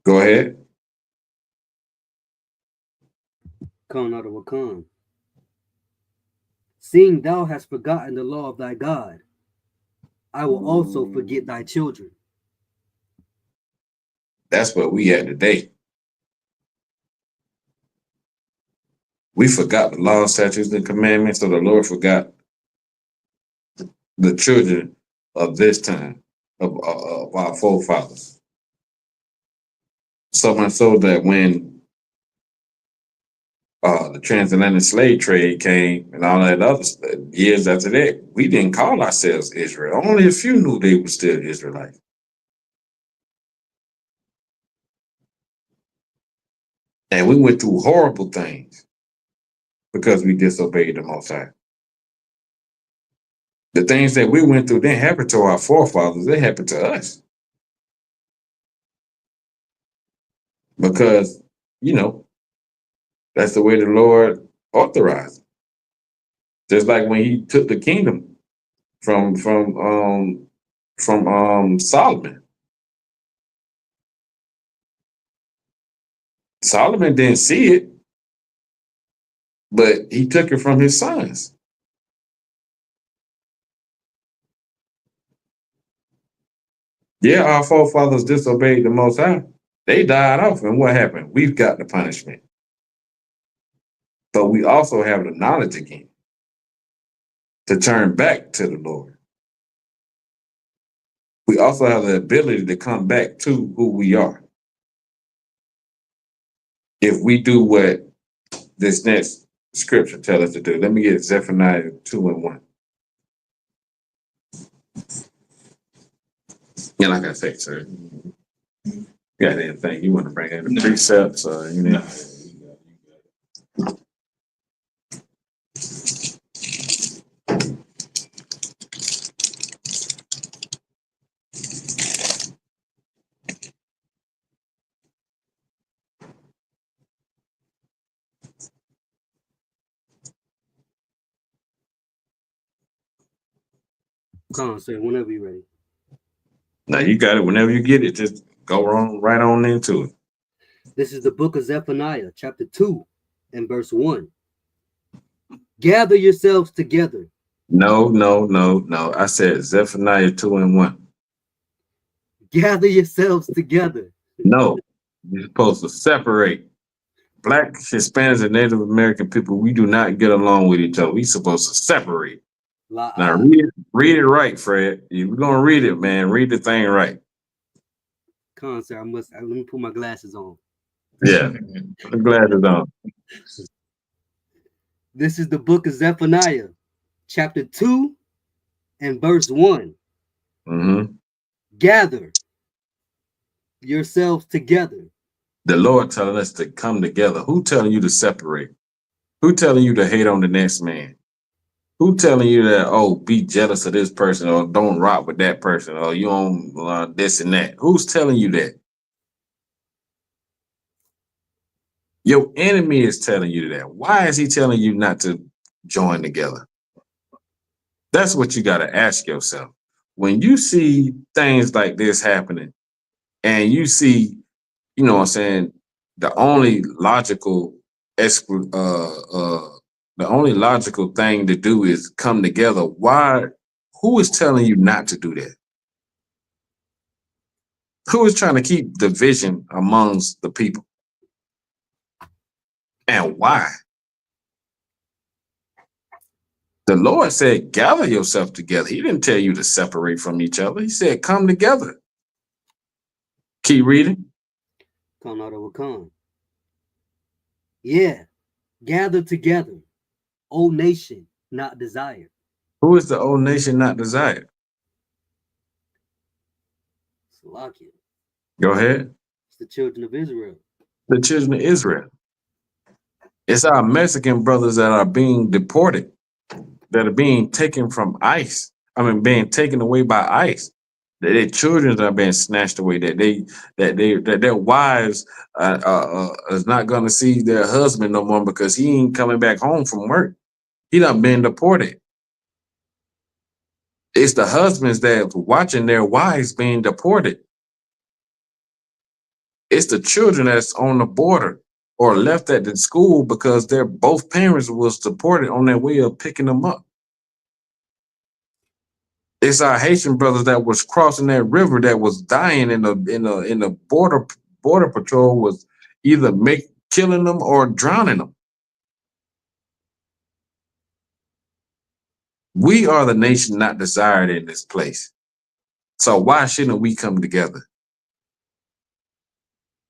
Go ahead. Khan Arda Wakan. Seeing thou hast forgotten the law of thy God, I will also forget thy children. That's what we at today. We forgot the law, statutes, and commandments, so the Lord forgot the children of this time, of our forefathers. So much so that when the transatlantic slave trade came and all that other stuff, years after that, we didn't call ourselves Israel. Only a few knew they were still Israelites. And we went through horrible things because we disobeyed the Most High. The things that we went through didn't happen to our forefathers, they happened to us. Because, you know, that's the way the Lord authorized. Just like when he took the kingdom from Solomon. Solomon didn't see it, but he took it from his sons. Yeah, our forefathers disobeyed the Most High. They died off, and what happened? We've got the punishment. But we also have the knowledge again to turn back to the Lord. We also have the ability to come back to who we are. If we do what this next scripture tells us to do. Let me get Zephaniah 2:1. Yeah, like I said, sir. Got anything you want to bring in the precepts or you know? Come on, sir, whenever you're ready. Now you got it. Whenever you get it, just go right on into it. This is the book of Zephaniah, chapter 2, and verse 1. Gather yourselves together. No. I said Zephaniah 2:1. Gather yourselves together. No, you're supposed to separate. Black, Hispanics, and Native American people, we do not get along with each other. We supposed to separate. Now read it right, Fred. If we're gonna read it, man, read the thing right. Come on, sir. Let me put my glasses on. Yeah, I'm glad it's on. This is the book of Zephaniah, chapter 2, and verse 1. Mm-hmm. Gather yourselves together. The Lord telling us to come together. Who telling you to separate? Who telling you to hate on the next man? Who telling you that, oh, be jealous of this person or don't rock with that person or you on this and that? Who's telling you that? Your enemy is telling you that. Why is he telling you not to join together? That's what you got to ask yourself. When you see things like this happening and you see, you know what I'm saying, the only logical thing to do is come together. Why? Who is telling you not to do that? Who is trying to keep division amongst the people? And why? The Lord said, gather yourself together. He didn't tell you to separate from each other. He said, come together. Keep reading. Come out of a con. Yeah, gather together. O nation, not desired. Who is the old nation not desired? Salakia. Go ahead. It's the children of Israel. The children of Israel. It's our Mexican brothers that are being deported, that are being taken from ICE. Being taken away by ICE. That their children are being snatched away. That their wives is not going to see their husband no more because he ain't coming back home from work. He done been deported. It's the husbands that watching their wives being deported. It's the children that's on the border or left at the school because their both parents was deported on their way of picking them up. It's our Haitian brothers that was crossing that river that was dying in the border patrol was either killing them or drowning them. We are the nation not desired in this place. So why shouldn't we come together?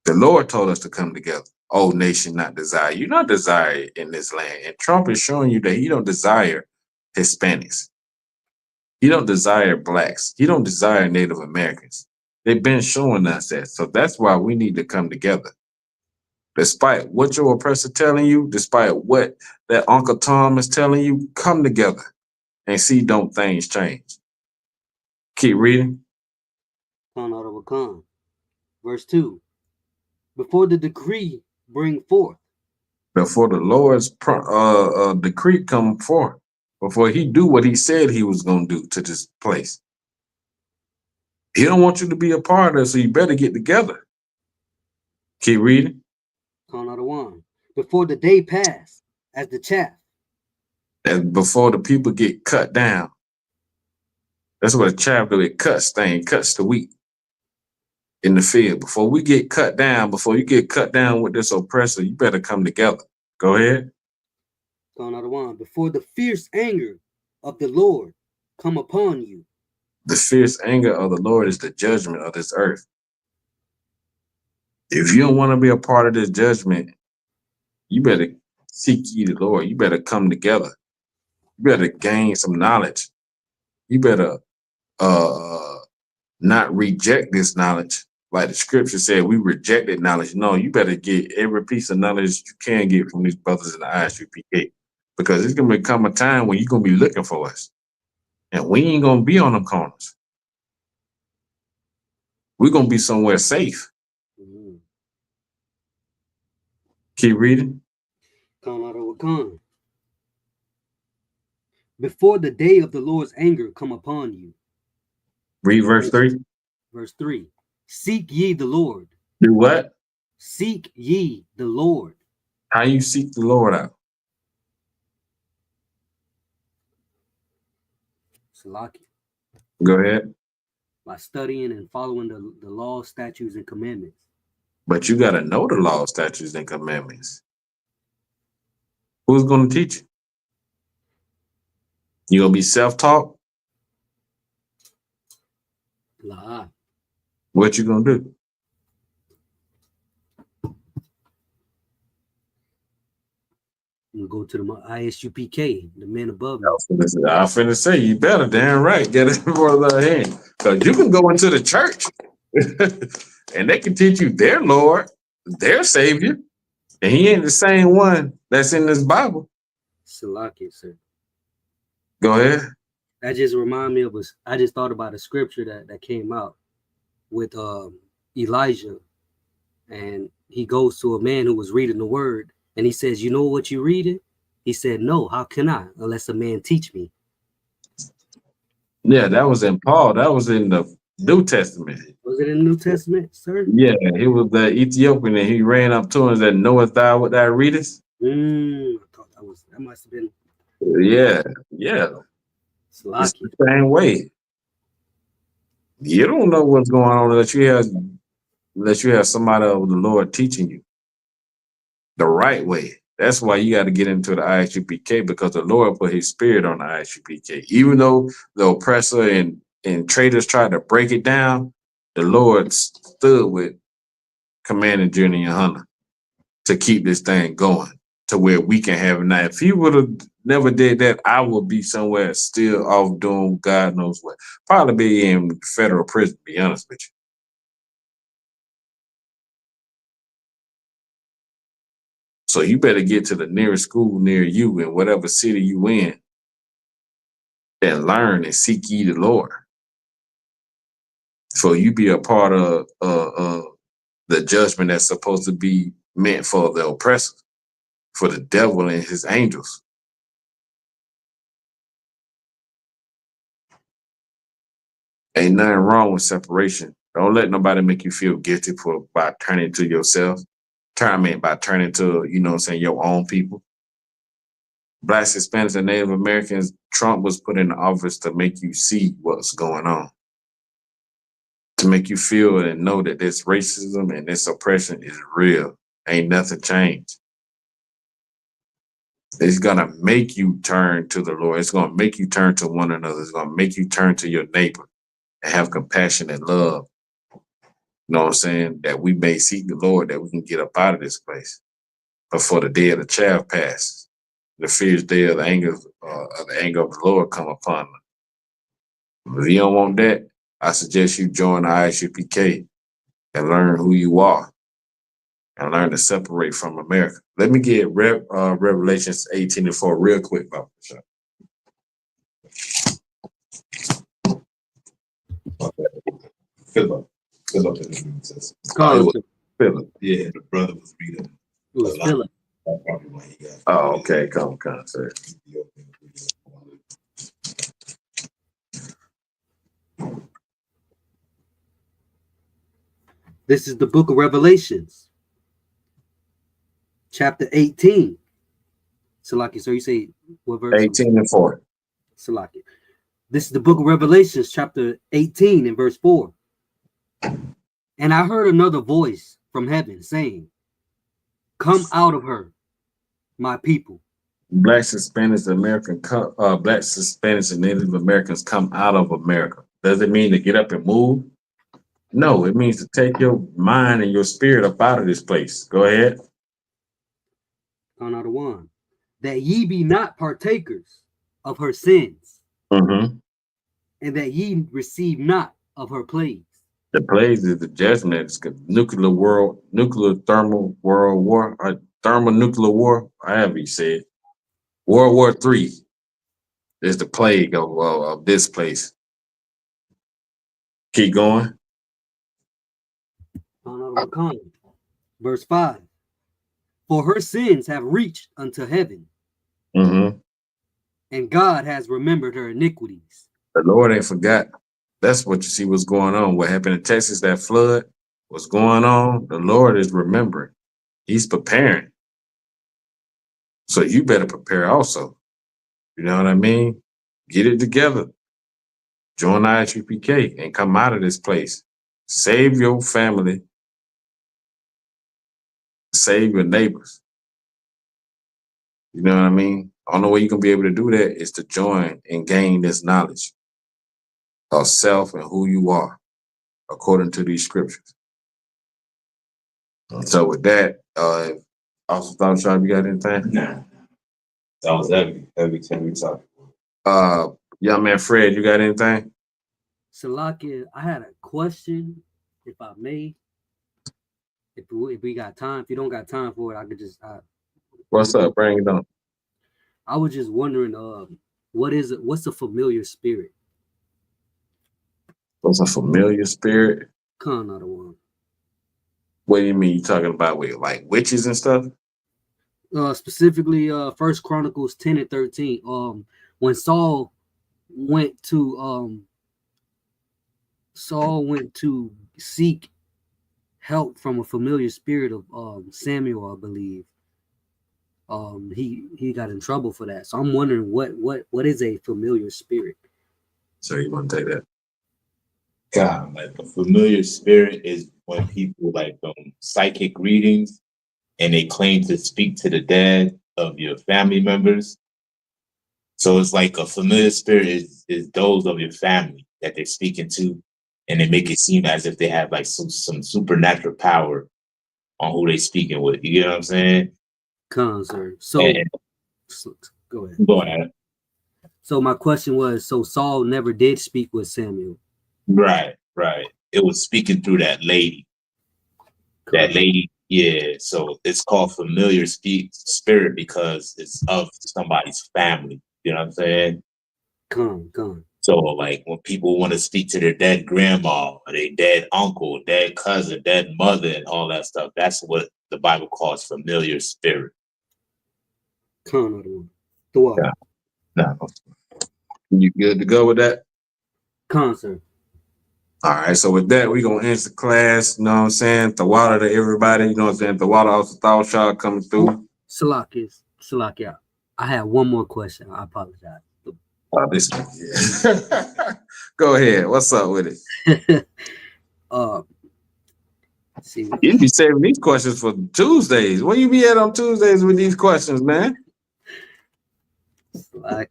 The Lord told us to come together. Oh, nation not desired. You're not desired in this land. And Trump is showing you that he don't desire Hispanics. He don't desire blacks. He don't desire Native Americans. They've been showing us that. So that's why we need to come together. Despite what your oppressor telling you, despite what that Uncle Tom is telling you, come together and see don't things change. Keep reading. Con out of a con. Verse 2. Before the decree bring forth. Before the Lord's decree come forth. Before he do what he said he was going to do to this place. He don't want you to be a part of it, so you better get together. Keep reading. Con out of one. Before the day pass as the chaff. And before the people get cut down. That's what a chaff do. It cuts the wheat in the field. Before we get cut down, before you get cut down with this oppressor, you better come together. Go ahead. Con out of one. Before the fierce anger of the Lord come upon you. The fierce anger of the Lord is the judgment of this earth. If you don't want to be a part of this judgment, you better seek ye the Lord. You better come together. You better gain some knowledge. You better not reject this knowledge. Like the scripture said, we rejected knowledge. No, you better get every piece of knowledge you can get from these brothers in the ISUPK, because it's gonna become a time when you're gonna be looking for us, and we ain't gonna be on them corners. We're gonna be somewhere safe. Mhm. Keep reading. Come out of a con. Before the day of the Lord's anger come upon you. Read verse 3. Verse 3. Seek ye the Lord. Do what? Seek ye the Lord. How you seek the Lord out? Salaki. Go ahead. By studying and following the law, statutes, and commandments. But you got to know the law, statutes, and commandments. Who's going to teach you? You going to be self-taught? La. What you going to do? You go to the ISUPK, the men above me. I was finna say, you better, damn right, get it for the hand. Because you can go into the church and they can teach you their Lord, their Savior, and he ain't the same one that's in this Bible. Salaki, sir. Go ahead. That just remind me of I just thought about a scripture that came out with Elijah, and he goes to a man who was reading the word, and he says, "You know what you're reading?" He said, "No, how can I, unless a man teach me?" Yeah, that was in Paul. That was in the New Testament. Was it in the New Testament, sir? Yeah, he was the Ethiopian, and he ran up to him and said, "Knowest thou what thou readest?" I thought that must have been Yeah, yeah. It's Salaki. the same way. You don't know what's going on unless you have somebody of the Lord teaching you the right way. That's why you got to get into the ISUPK, because the Lord put his spirit on the ISUPK. Even though the oppressor and traitors tried to break it down, the Lord stood with Commander Junior Hunter to keep this thing going to where we can have it now. If he would have never did that, I would be somewhere still off doing God knows what. Probably be in federal prison, to be honest with you. So you better get to the nearest school near you in whatever city you in and learn and seek ye the Lord. So you be a part of the judgment that's supposed to be meant for the oppressor, for the devil and his angels. Ain't nothing wrong with separation. Don't let nobody make you feel guilty by turning to yourself. By turning to, you know what I'm saying, your own people. Blacks, Hispanics, and Native Americans, Trump was put in office to make you see what's going on. To make you feel and know that this racism and this oppression is real. Ain't nothing changed. It's gonna make you turn to the Lord. It's gonna make you turn to one another. It's gonna make you turn to your neighbor and have compassion and love. You know what I'm saying? That we may seek the Lord, that we can get up out of this place before the day of the chaff passes. The fierce day of the anger of the Lord come upon them. If you don't want that, I suggest you join the ISUPK and learn who you are and learn to separate from America. Let me get Revelations 18:4 real quick, Bob. Philip says. Philip. Yeah, the brother was reading. It was Philip. That's probably why he got. Oh, okay. Come, sir. This is the book of Revelations, chapter 18. Salaki, so you say what verse? 18:4. Salaki. This is the book of Revelations, chapter 18 and verse 4. And I heard another voice from heaven saying, "Come out of her, my people." Blacks, Hispanics, Blacks, Hispanics, and Native Americans come out of America. Does it mean to get up and move? No, it means to take your mind and your spirit up out of this place. Go ahead. On out of one. That ye be not partakers of her sins, Mm-hmm. and that ye receive not of her plagues. The plagues is the judgment. It's nuclear thermal world war, or thermonuclear war, however you say it. World War III is the plague of this place. Keep going. Verse 5. For her sins have reached unto heaven, Mm-hmm. and God has remembered her iniquities. The Lord ain't forgot. That's what you see what's going on. What happened in Texas, that flood, what's going on, the Lord is remembering. He's preparing. So you better prepare also. You know what I mean? Get it together. Join ISUPK and come out of this place. Save your family. Save your neighbors. You know what I mean? Only way you can be able to do that is to join and gain this knowledge of self and who you are, according to these scriptures. So with that, also thought, Sean, you got anything? Nah. That was every time we talked. Young man Fred, you got anything? Salakia, I had a question, if I may. If we got time, if you don't got time for it, I could just. What's up? Bring it on. I was just wondering, what's a familiar spirit? What's a familiar spirit? Another one. What do you mean? You talking about with like witches and stuff? Specifically, First Chronicles 10 and 13. When Saul went to seek help from a familiar spirit of Samuel, I believe. He got in trouble for that. So I'm wondering what is a familiar spirit? So you want to take that? God, like a familiar spirit is when people like psychic readings and they claim to speak to the dead of your family members. So it's like a familiar spirit is those of your family that they're speaking to, and they make it seem as if they have like some supernatural power on who they speaking with. You get what I'm saying? Sir. So go ahead. Go ahead. So my question was, so Saul never did speak with Samuel. Right. It was speaking through that lady. That lady, yeah. So it's called familiar spirit because it's of somebody's family. You know what I'm saying? Come. So like when people want to speak to their dead grandma or their dead uncle, dead cousin, dead mother, and all that stuff, that's what the Bible calls familiar spirit. Another one. No. You good to go with that? Sir. All right, so with that, we're going to answer class, you know what I'm saying? The water to everybody, you know what I'm saying? The water also thought shot coming through. Salakia. I have one more question. I apologize. This yeah. Go ahead. What's up with it? See, You be saving these questions for Tuesdays. Where you be at on Tuesdays with these questions, man? Salakia.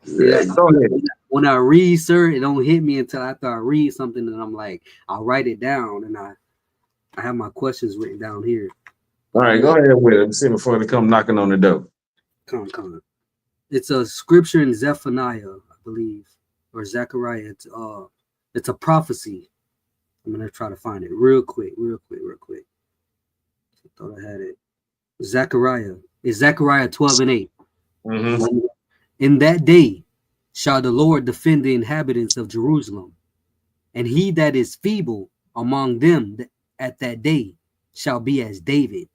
Yeah, go ahead. When I read, sir, it don't hit me until after I read something, and I'm like, I'll write it down, and I have my questions written down here. All right, go ahead with it. See before they come knocking on the door. Come. It's a scripture in Zephaniah, I believe, or Zechariah. It's a prophecy. I'm gonna try to find it real quick. I thought I had it. Zechariah. It's Zechariah 12 and 8. Mm-hmm. In that day shall the Lord defend the inhabitants of Jerusalem, and he that is feeble among them at that day shall be as David,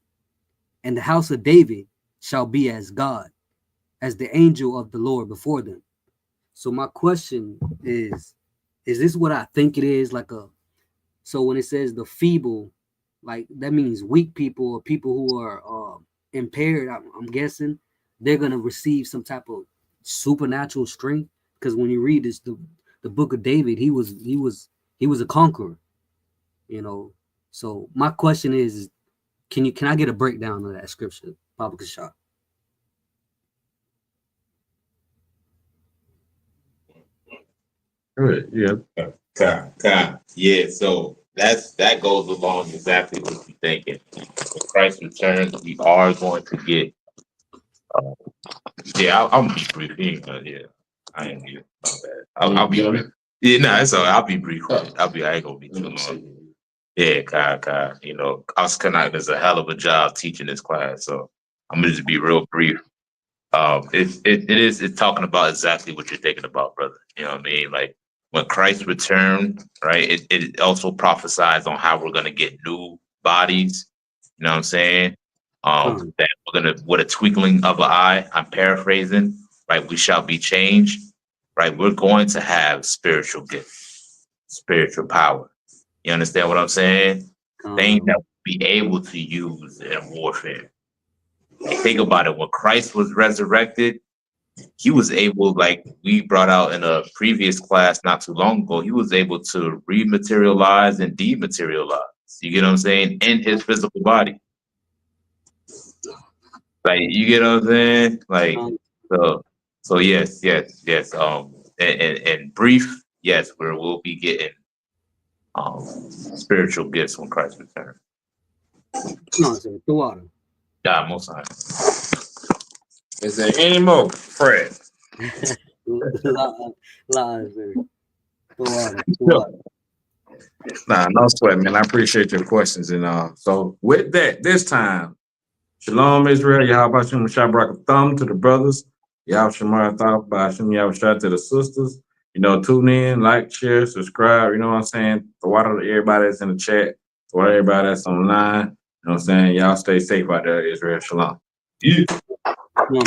and the house of David shall be as God, as the angel of the Lord before them. So my question is this what I think it is? So when it says the feeble, like that means weak people or people who are impaired, I'm guessing they're gonna receive some type of supernatural strength, because when you read this, the book of David, he was a conqueror, you know. So my question is, can I get a breakdown of that scripture, Papa Kashaf? Good, yeah. Yeah, so that goes along exactly what you're thinking. When Christ returns, we are going to get. I'll be brief. Yeah, I ain't here. I'll be brief. Yeah, no, it's all right. I'll be brief with it. I ain't gonna be too long. Yeah, Kai. You know, Chaanak does a hell of a job teaching this class, so I'm gonna just be real brief. It's talking about exactly what you're thinking about, brother. You know what I mean? Like when Christ returned, right? It also prophesies on how we're gonna get new bodies. You know what I'm saying? That we're gonna, with a twinkling of an eye, I'm paraphrasing, right? We shall be changed, right? We're going to have spiritual gifts, spiritual power. You understand what I'm saying? Things that we'll be able to use in warfare. Like, think about it. When Christ was resurrected, he was able, like we brought out in a previous class not too long ago, he was able to rematerialize and dematerialize. You get what I'm saying? In his physical body. Like, you get what I'm saying? Like, so yes. And brief, yes, we'll be getting spiritual gifts when Christ returns. The water. God, most high. Is there any more, Fred? Lies there. The water. Nah, no sweat, man. I appreciate your questions. And so with that, this time, Shalom Israel, Yahweh Shem Shabrak thumb to the brothers. Yahweh Shemar Thought by Shem Yahweh Shah to the sisters. You know, tune in, like, share, subscribe. You know what I'm saying? The water to everybody that's in the chat, to everybody that's online. You know what I'm saying? Y'all stay safe out there, Israel. Shalom. Yeah. No.